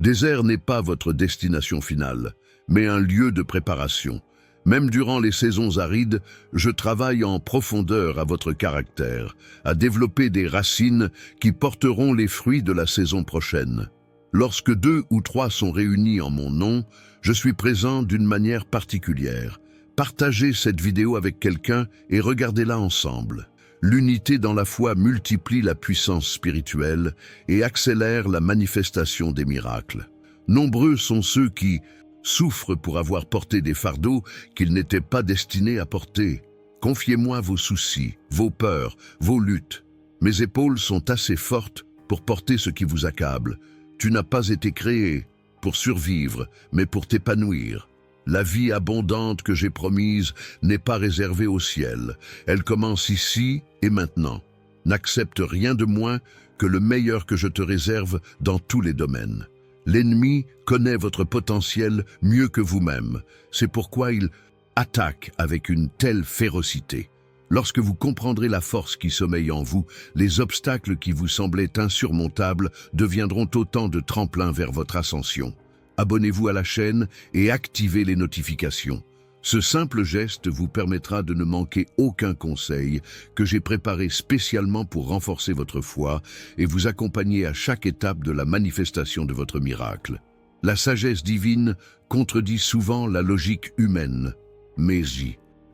désert n'est pas votre destination finale, mais un lieu de préparation. Même durant les saisons arides, je travaille en profondeur à votre caractère, à développer des racines qui porteront les fruits de la saison prochaine. Lorsque 2 ou 3 sont réunis en mon nom, je suis présent d'une manière particulière. Partagez cette vidéo avec quelqu'un et regardez-la ensemble. L'unité dans la foi multiplie la puissance spirituelle et accélère la manifestation des miracles. Nombreux sont ceux qui souffrent pour avoir porté des fardeaux qu'ils n'étaient pas destinés à porter. Confiez-moi vos soucis, vos peurs, vos luttes. Mes épaules sont assez fortes pour porter ce qui vous accable. Tu n'as pas été créé pour survivre, mais pour t'épanouir. La vie abondante que j'ai promise n'est pas réservée au ciel. Elle commence ici et maintenant. N'accepte rien de moins que le meilleur que je te réserve dans tous les domaines. L'ennemi connaît votre potentiel mieux que vous-même. C'est pourquoi il attaque avec une telle férocité. Lorsque vous comprendrez la force qui sommeille en vous, les obstacles qui vous semblaient insurmontables deviendront autant de tremplins vers votre ascension. Abonnez-vous à la chaîne et activez les notifications. Ce simple geste vous permettra de ne manquer aucun conseil que j'ai préparé spécialement pour renforcer votre foi et vous accompagner à chaque étape de la manifestation de votre miracle. La sagesse divine contredit souvent la logique humaine. Mes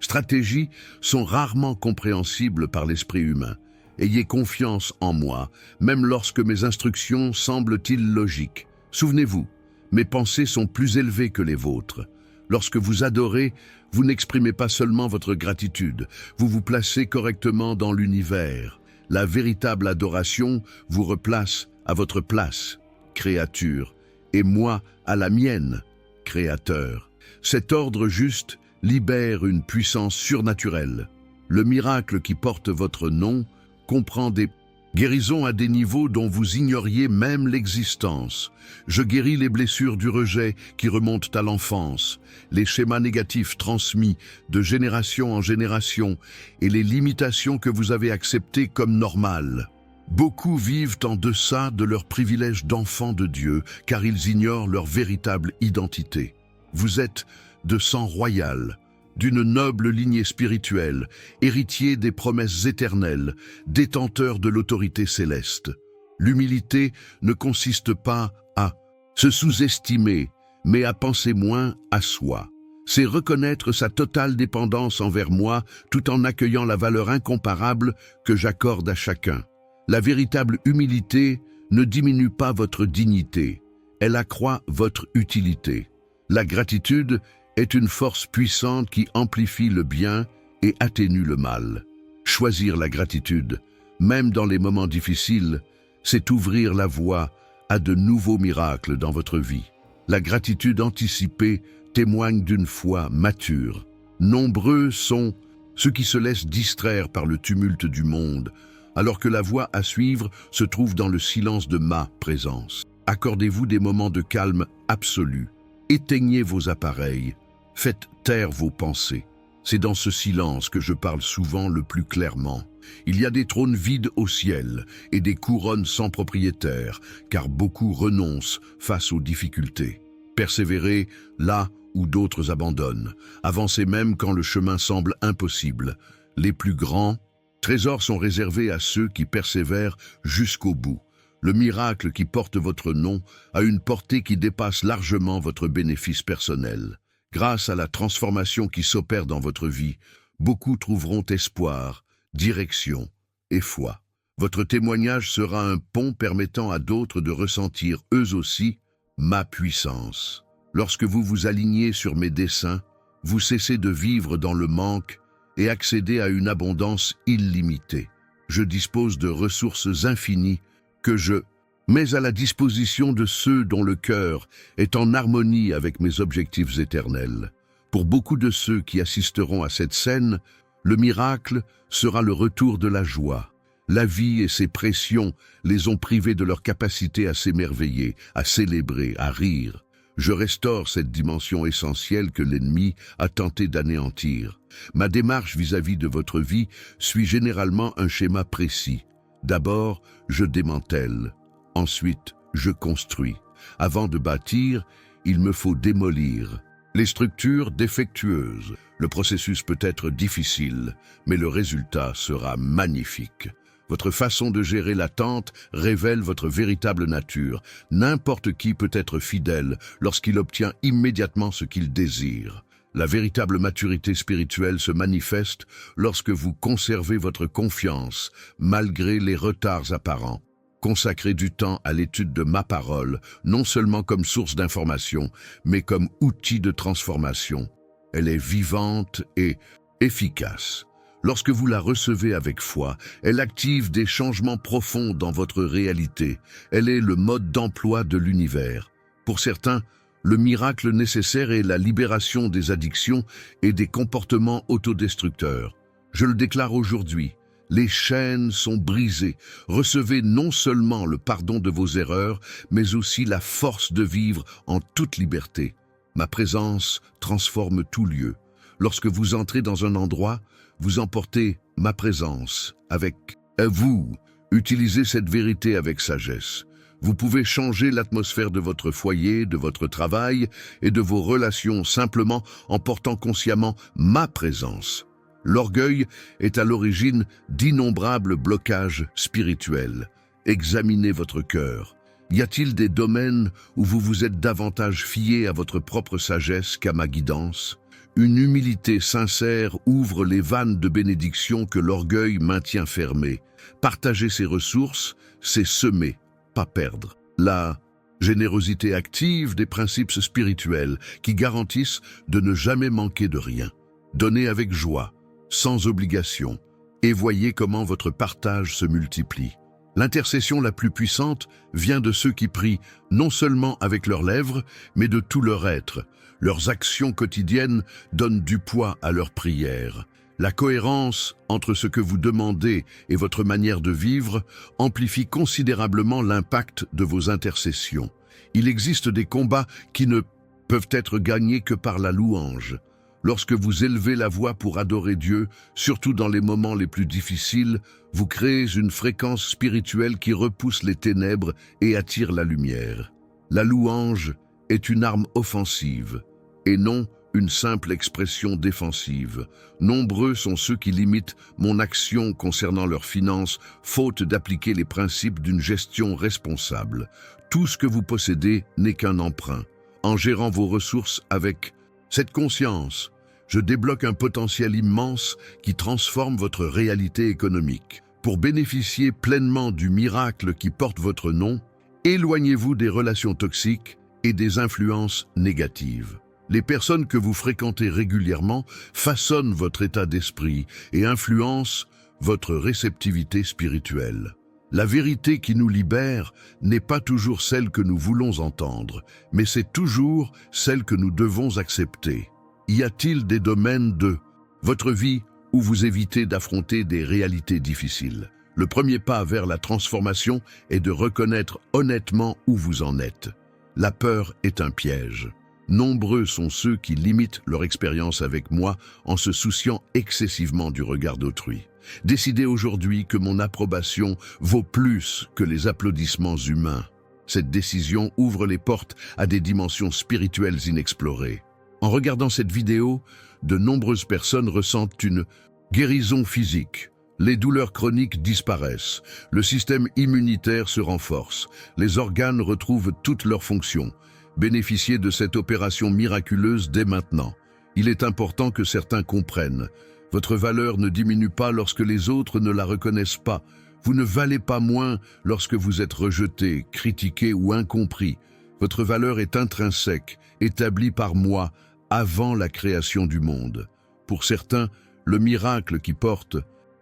stratégies sont rarement compréhensibles par l'esprit humain. Ayez confiance en moi, même lorsque mes instructions semblent illogiques. Souvenez-vous, mes pensées sont plus élevées que les vôtres. Lorsque vous adorez, vous n'exprimez pas seulement votre gratitude, vous vous placez correctement dans l'univers. La véritable adoration vous replace à votre place, créature, et moi à la mienne, créateur. Cet ordre juste libère une puissance surnaturelle. Le miracle qui porte votre nom comprend des guérisons à des niveaux dont vous ignoriez même l'existence. Je guéris les blessures du rejet qui remontent à l'enfance, les schémas négatifs transmis de génération en génération et les limitations que vous avez acceptées comme normales. Beaucoup vivent en deçà de leur privilège d'enfants de Dieu car ils ignorent leur véritable identité. Vous êtes de sang royal, d'une noble lignée spirituelle, héritier des promesses éternelles, détenteur de l'autorité céleste. L'humilité ne consiste pas à se sous-estimer, mais à penser moins à soi. C'est reconnaître sa totale dépendance envers moi tout en accueillant la valeur incomparable que j'accorde à chacun. La véritable humilité ne diminue pas votre dignité, elle accroît votre utilité. La gratitude est une force puissante qui amplifie le bien et atténue le mal. Choisir la gratitude, même dans les moments difficiles, c'est ouvrir la voie à de nouveaux miracles dans votre vie. La gratitude anticipée témoigne d'une foi mature. Nombreux sont ceux qui se laissent distraire par le tumulte du monde, alors que la voie à suivre se trouve dans le silence de ma présence. Accordez-vous des moments de calme absolu. Éteignez vos appareils. Faites taire vos pensées. C'est dans ce silence que je parle souvent le plus clairement. Il y a des trônes vides au ciel et des couronnes sans propriétaire, car beaucoup renoncent face aux difficultés. Persévérez là où d'autres abandonnent. Avancez même quand le chemin semble impossible. Les plus grands trésors sont réservés à ceux qui persévèrent jusqu'au bout. Le miracle qui porte votre nom a une portée qui dépasse largement votre bénéfice personnel. Grâce à la transformation qui s'opère dans votre vie, beaucoup trouveront espoir, direction et foi. Votre témoignage sera un pont permettant à d'autres de ressentir eux aussi ma puissance. Lorsque vous vous alignez sur mes desseins, vous cessez de vivre dans le manque et accédez à une abondance illimitée. Je dispose de ressources infinies que je mets à la disposition de ceux dont le cœur est en harmonie avec mes objectifs éternels. Pour beaucoup de ceux qui assisteront à cette scène, le miracle sera le retour de la joie. La vie et ses pressions les ont privés de leur capacité à s'émerveiller, à célébrer, à rire. Je restaure cette dimension essentielle que l'ennemi a tenté d'anéantir. Ma démarche vis-à-vis de votre vie suit généralement un schéma précis. D'abord, je démantèle. Ensuite, je construis. Avant de bâtir, il me faut démolir. les structures défectueuses. Le processus peut être difficile, mais le résultat sera magnifique. Votre façon de gérer l'attente révèle votre véritable nature. N'importe qui peut être fidèle lorsqu'il obtient immédiatement ce qu'il désire. La véritable maturité spirituelle se manifeste lorsque vous conservez votre confiance, malgré les retards apparents. Consacrez du temps à l'étude de ma parole, non seulement comme source d'information, mais comme outil de transformation. Elle est vivante et efficace. Lorsque vous la recevez avec foi, elle active des changements profonds dans votre réalité. Elle est le mode d'emploi de l'univers. Pour certains, le miracle nécessaire est la libération des addictions et des comportements autodestructeurs. Je le déclare aujourd'hui. Les chaînes sont brisées. Recevez non seulement le pardon de vos erreurs, mais aussi la force de vivre en toute liberté. Ma présence transforme tout lieu. Lorsque vous entrez dans un endroit, vous emportez ma présence avec vous. Utilisez cette vérité avec sagesse. Vous pouvez changer l'atmosphère de votre foyer, de votre travail et de vos relations simplement en portant consciemment ma présence. L'orgueil est à l'origine d'innombrables blocages spirituels. Examinez votre cœur. Y a-t-il des domaines où vous vous êtes davantage fié à votre propre sagesse qu'à ma guidance ? Une humilité sincère ouvre les vannes de bénédiction que l'orgueil maintient fermées. Partager ses ressources, c'est semer, pas perdre. La générosité active des principes spirituels qui garantissent de ne jamais manquer de rien. Donnez avec joie, sans obligation, et voyez comment votre partage se multiplie. L'intercession la plus puissante vient de ceux qui prient non seulement avec leurs lèvres, mais de tout leur être. Leurs actions quotidiennes donnent du poids à leurs prières. La cohérence entre ce que vous demandez et votre manière de vivre amplifie considérablement l'impact de vos intercessions. Il existe des combats qui ne peuvent être gagnés que par la louange. Lorsque vous élevez la voix pour adorer Dieu, surtout dans les moments les plus difficiles, vous créez une fréquence spirituelle qui repousse les ténèbres et attire la lumière. La louange est une arme offensive, et non une simple expression défensive. Nombreux sont ceux qui limitent mon action concernant leurs finances, faute d'appliquer les principes d'une gestion responsable. Tout ce que vous possédez n'est qu'un emprunt. En gérant vos ressources avec cette conscience, je débloque un potentiel immense qui transforme votre réalité économique. Pour bénéficier pleinement du miracle qui porte votre nom, éloignez-vous des relations toxiques et des influences négatives. Les personnes que vous fréquentez régulièrement façonnent votre état d'esprit et influencent votre réceptivité spirituelle. La vérité qui nous libère n'est pas toujours celle que nous voulons entendre, mais c'est toujours celle que nous devons accepter. Y a-t-il des domaines de votre vie où vous évitez d'affronter des réalités difficiles? Le premier pas vers la transformation est de reconnaître honnêtement où vous en êtes. La peur est un piège. Nombreux sont ceux qui limitent leur expérience avec moi en se souciant excessivement du regard d'autrui. Décidez aujourd'hui que mon approbation vaut plus que les applaudissements humains. Cette décision ouvre les portes à des dimensions spirituelles inexplorées. En regardant cette vidéo, de nombreuses personnes ressentent une guérison physique. Les douleurs chroniques disparaissent, le système immunitaire se renforce, les organes retrouvent toutes leurs fonctions. Bénéficiez de cette opération miraculeuse dès maintenant. Il est important que certains comprennent. Votre valeur ne diminue pas lorsque les autres ne la reconnaissent pas. Vous ne valez pas moins lorsque vous êtes rejeté, critiqué ou incompris. Votre valeur est intrinsèque, établie par moi avant la création du monde. Pour certains, le miracle qui porte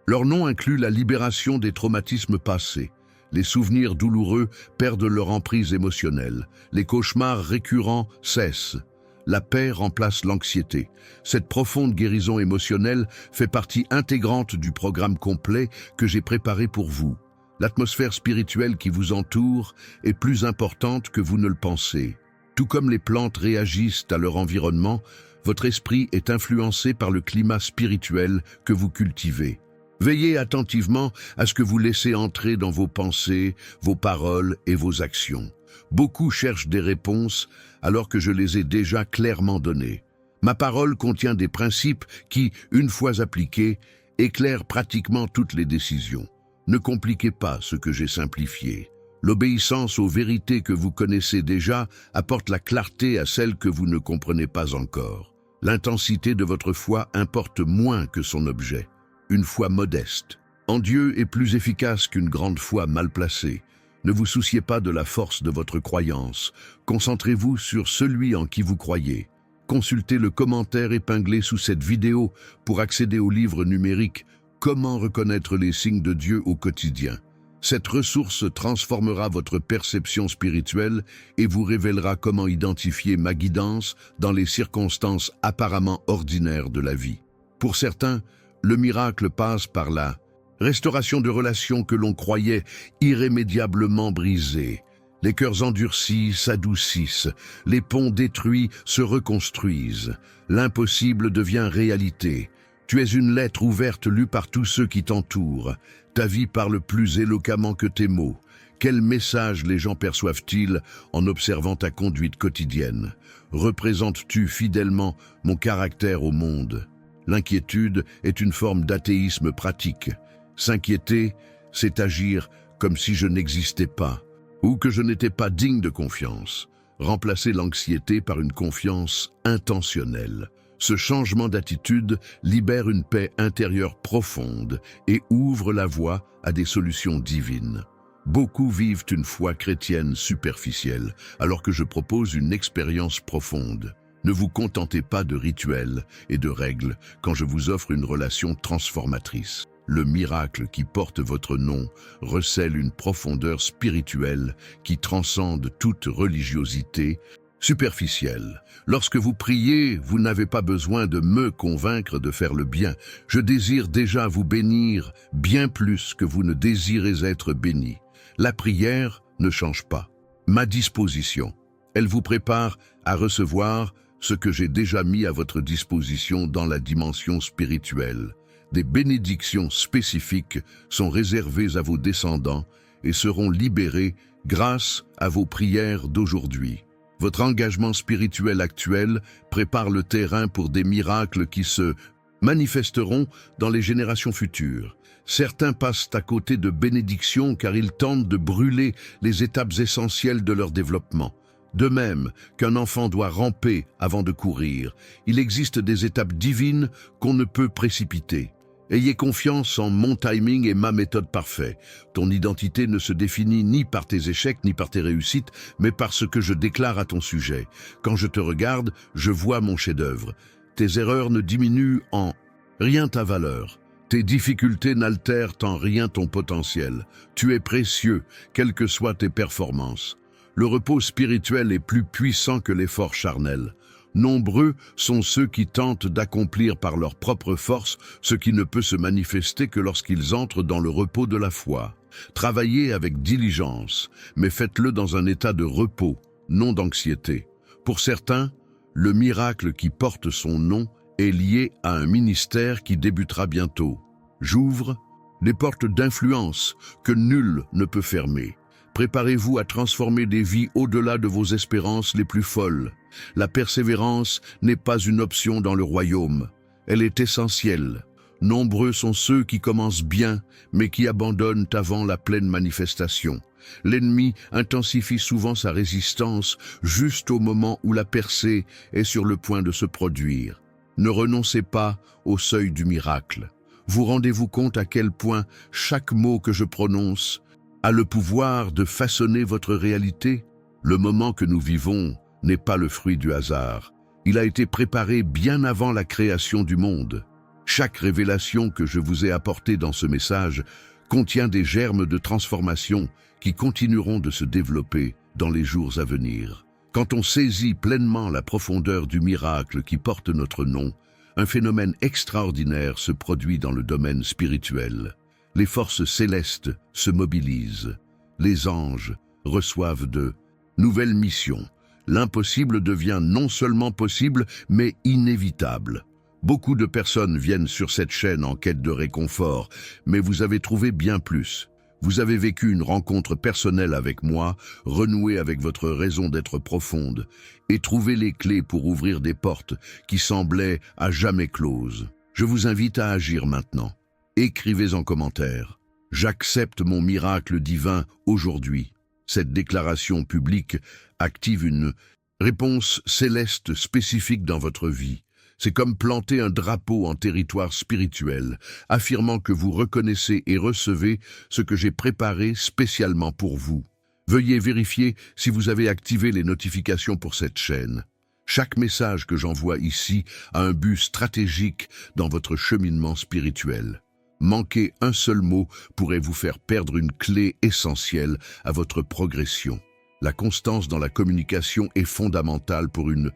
leur nom inclut la libération des traumatismes passés. Les souvenirs douloureux perdent leur emprise émotionnelle. Les cauchemars récurrents cessent. La paix remplace l'anxiété. Cette profonde guérison émotionnelle fait partie intégrante du programme complet que j'ai préparé pour vous. L'atmosphère spirituelle qui vous entoure est plus importante que vous ne le pensez. Tout comme les plantes réagissent à leur environnement, votre esprit est influencé par le climat spirituel que vous cultivez. Veillez attentivement à ce que vous laissez entrer dans vos pensées, vos paroles et vos actions. Beaucoup cherchent des réponses alors que je les ai déjà clairement données. Ma parole contient des principes qui, une fois appliqués, éclairent pratiquement toutes les décisions. Ne compliquez pas ce que j'ai simplifié. L'obéissance aux vérités que vous connaissez déjà apporte la clarté à celles que vous ne comprenez pas encore. L'intensité de votre foi importe moins que son objet. Une foi modeste en Dieu est plus efficace qu'une grande foi mal placée. Ne vous souciez pas de la force de votre croyance. Concentrez-vous sur celui en qui vous croyez. Consultez le commentaire épinglé sous cette vidéo pour accéder au livre numérique « Comment reconnaître les signes de Dieu au quotidien ». Cette ressource transformera votre perception spirituelle et vous révélera comment identifier ma guidance dans les circonstances apparemment ordinaires de la vie. Pour certains, le miracle passe par la restauration de relations que l'on croyait irrémédiablement brisées. Les cœurs endurcis s'adoucissent, les ponts détruits se reconstruisent. L'impossible devient réalité. Tu es une lettre ouverte lue par tous ceux qui t'entourent. Ta vie parle plus éloquemment que tes mots. Quel message les gens perçoivent-ils en observant ta conduite quotidienne? Représentes-tu fidèlement mon caractère au monde? L'inquiétude est une forme d'athéisme pratique. S'inquiéter, c'est agir comme si je n'existais pas, ou que je n'étais pas digne de confiance. Remplacer l'anxiété par une confiance intentionnelle. Ce changement d'attitude libère une paix intérieure profonde et ouvre la voie à des solutions divines. Beaucoup vivent une foi chrétienne superficielle, alors que je propose une expérience profonde. Ne vous contentez pas de rituels et de règles quand je vous offre une relation transformatrice. Le miracle qui porte votre nom recèle une profondeur spirituelle qui transcende toute religiosité superficielle. Lorsque vous priez, vous n'avez pas besoin de me convaincre de faire le bien. Je désire déjà vous bénir bien plus que vous ne désirez être béni. La prière ne change pas. Ma disposition, elle vous prépare à recevoir ce que j'ai déjà mis à votre disposition dans la dimension spirituelle. Des bénédictions spécifiques sont réservées à vos descendants et seront libérées grâce à vos prières d'aujourd'hui. Votre engagement spirituel actuel prépare le terrain pour des miracles qui se manifesteront dans les générations futures. Certains passent à côté de bénédictions car ils tentent de brûler les étapes essentielles de leur développement. De même qu'un enfant doit ramper avant de courir, il existe des étapes divines qu'on ne peut précipiter. Ayez confiance en mon timing et ma méthode parfaite. Ton identité ne se définit ni par tes échecs ni par tes réussites, mais par ce que je déclare à ton sujet. Quand je te regarde, je vois mon chef-d'œuvre. Tes erreurs ne diminuent en rien ta valeur. Tes difficultés n'altèrent en rien ton potentiel. Tu es précieux, quelles que soient tes performances. Le repos spirituel est plus puissant que l'effort charnel. Nombreux sont ceux qui tentent d'accomplir par leur propre force ce qui ne peut se manifester que lorsqu'ils entrent dans le repos de la foi. Travaillez avec diligence, mais faites-le dans un état de repos, non d'anxiété. Pour certains, le miracle qui porte son nom est lié à un ministère qui débutera bientôt. J'ouvre les portes d'influence que nul ne peut fermer. Préparez-vous à transformer des vies au-delà de vos espérances les plus folles. La persévérance n'est pas une option dans le royaume, elle est essentielle. Nombreux sont ceux qui commencent bien, mais qui abandonnent avant la pleine manifestation. L'ennemi intensifie souvent sa résistance juste au moment où la percée est sur le point de se produire. Ne renoncez pas au seuil du miracle. Vous rendez-vous compte à quel point chaque mot que je prononce a le pouvoir de façonner votre réalité? Le moment que nous vivons n'est pas le fruit du hasard. Il a été préparé bien avant la création du monde. Chaque révélation que je vous ai apportée dans ce message contient des germes de transformation qui continueront de se développer dans les jours à venir. Quand on saisit pleinement la profondeur du miracle qui porte notre nom, un phénomène extraordinaire se produit dans le domaine spirituel. Les forces célestes se mobilisent. Les anges reçoivent de nouvelles missions. L'impossible devient non seulement possible, mais inévitable. Beaucoup de personnes viennent sur cette chaîne en quête de réconfort, mais vous avez trouvé bien plus. Vous avez vécu une rencontre personnelle avec moi, renoué avec votre raison d'être profonde, et trouvé les clés pour ouvrir des portes qui semblaient à jamais closes. Je vous invite à agir maintenant. Écrivez en commentaire. J'accepte mon miracle divin aujourd'hui. Cette déclaration publique active une réponse céleste spécifique dans votre vie. C'est comme planter un drapeau en territoire spirituel, affirmant que vous reconnaissez et recevez ce que j'ai préparé spécialement pour vous. Veuillez vérifier si vous avez activé les notifications pour cette chaîne. Chaque message que j'envoie ici a un but stratégique dans votre cheminement spirituel. Manquer un seul mot pourrait vous faire perdre une clé essentielle à votre progression. La constance dans la communication est fondamentale pour une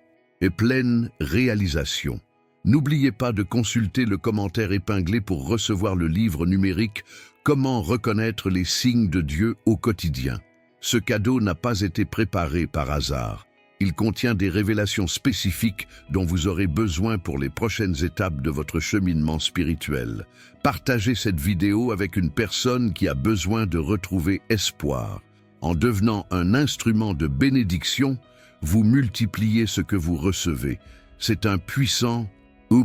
pleine réalisation. N'oubliez pas de consulter le commentaire épinglé pour recevoir le livre numérique « Comment reconnaître les signes de Dieu au quotidien ». Ce cadeau n'a pas été préparé par hasard. Il contient des révélations spécifiques dont vous aurez besoin pour les prochaines étapes de votre cheminement spirituel. Partagez cette vidéo avec une personne qui a besoin de retrouver espoir. En devenant un instrument de bénédiction, vous multipliez ce que vous recevez. C'est un puissant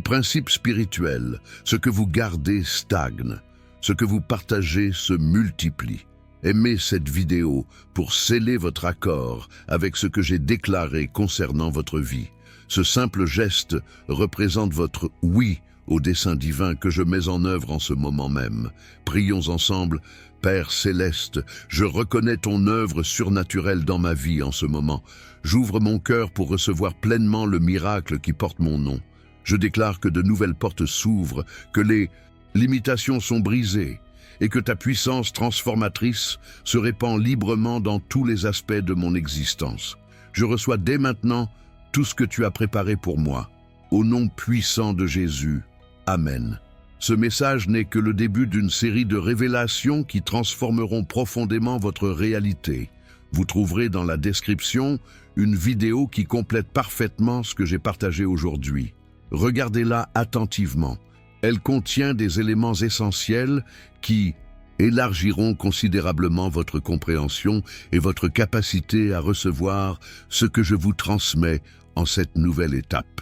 principe spirituel. Ce que vous gardez stagne. Ce que vous partagez se multiplie. Aimez cette vidéo pour sceller votre accord avec ce que j'ai déclaré concernant votre vie. Ce simple geste représente votre « oui » au dessein divin que je mets en œuvre en ce moment même. Prions ensemble. Père céleste, je reconnais ton œuvre surnaturelle dans ma vie en ce moment. J'ouvre mon cœur pour recevoir pleinement le miracle qui porte mon nom. Je déclare que de nouvelles portes s'ouvrent, que les limitations sont brisées et que ta puissance transformatrice se répand librement dans tous les aspects de mon existence. Je reçois dès maintenant tout ce que tu as préparé pour moi. Au nom puissant de Jésus. Amen. Ce message n'est que le début d'une série de révélations qui transformeront profondément votre réalité. Vous trouverez dans la description une vidéo qui complète parfaitement ce que j'ai partagé aujourd'hui. Regardez-la attentivement. Elle contient des éléments essentiels qui élargiront considérablement votre compréhension et votre capacité à recevoir ce que je vous transmets en cette nouvelle étape.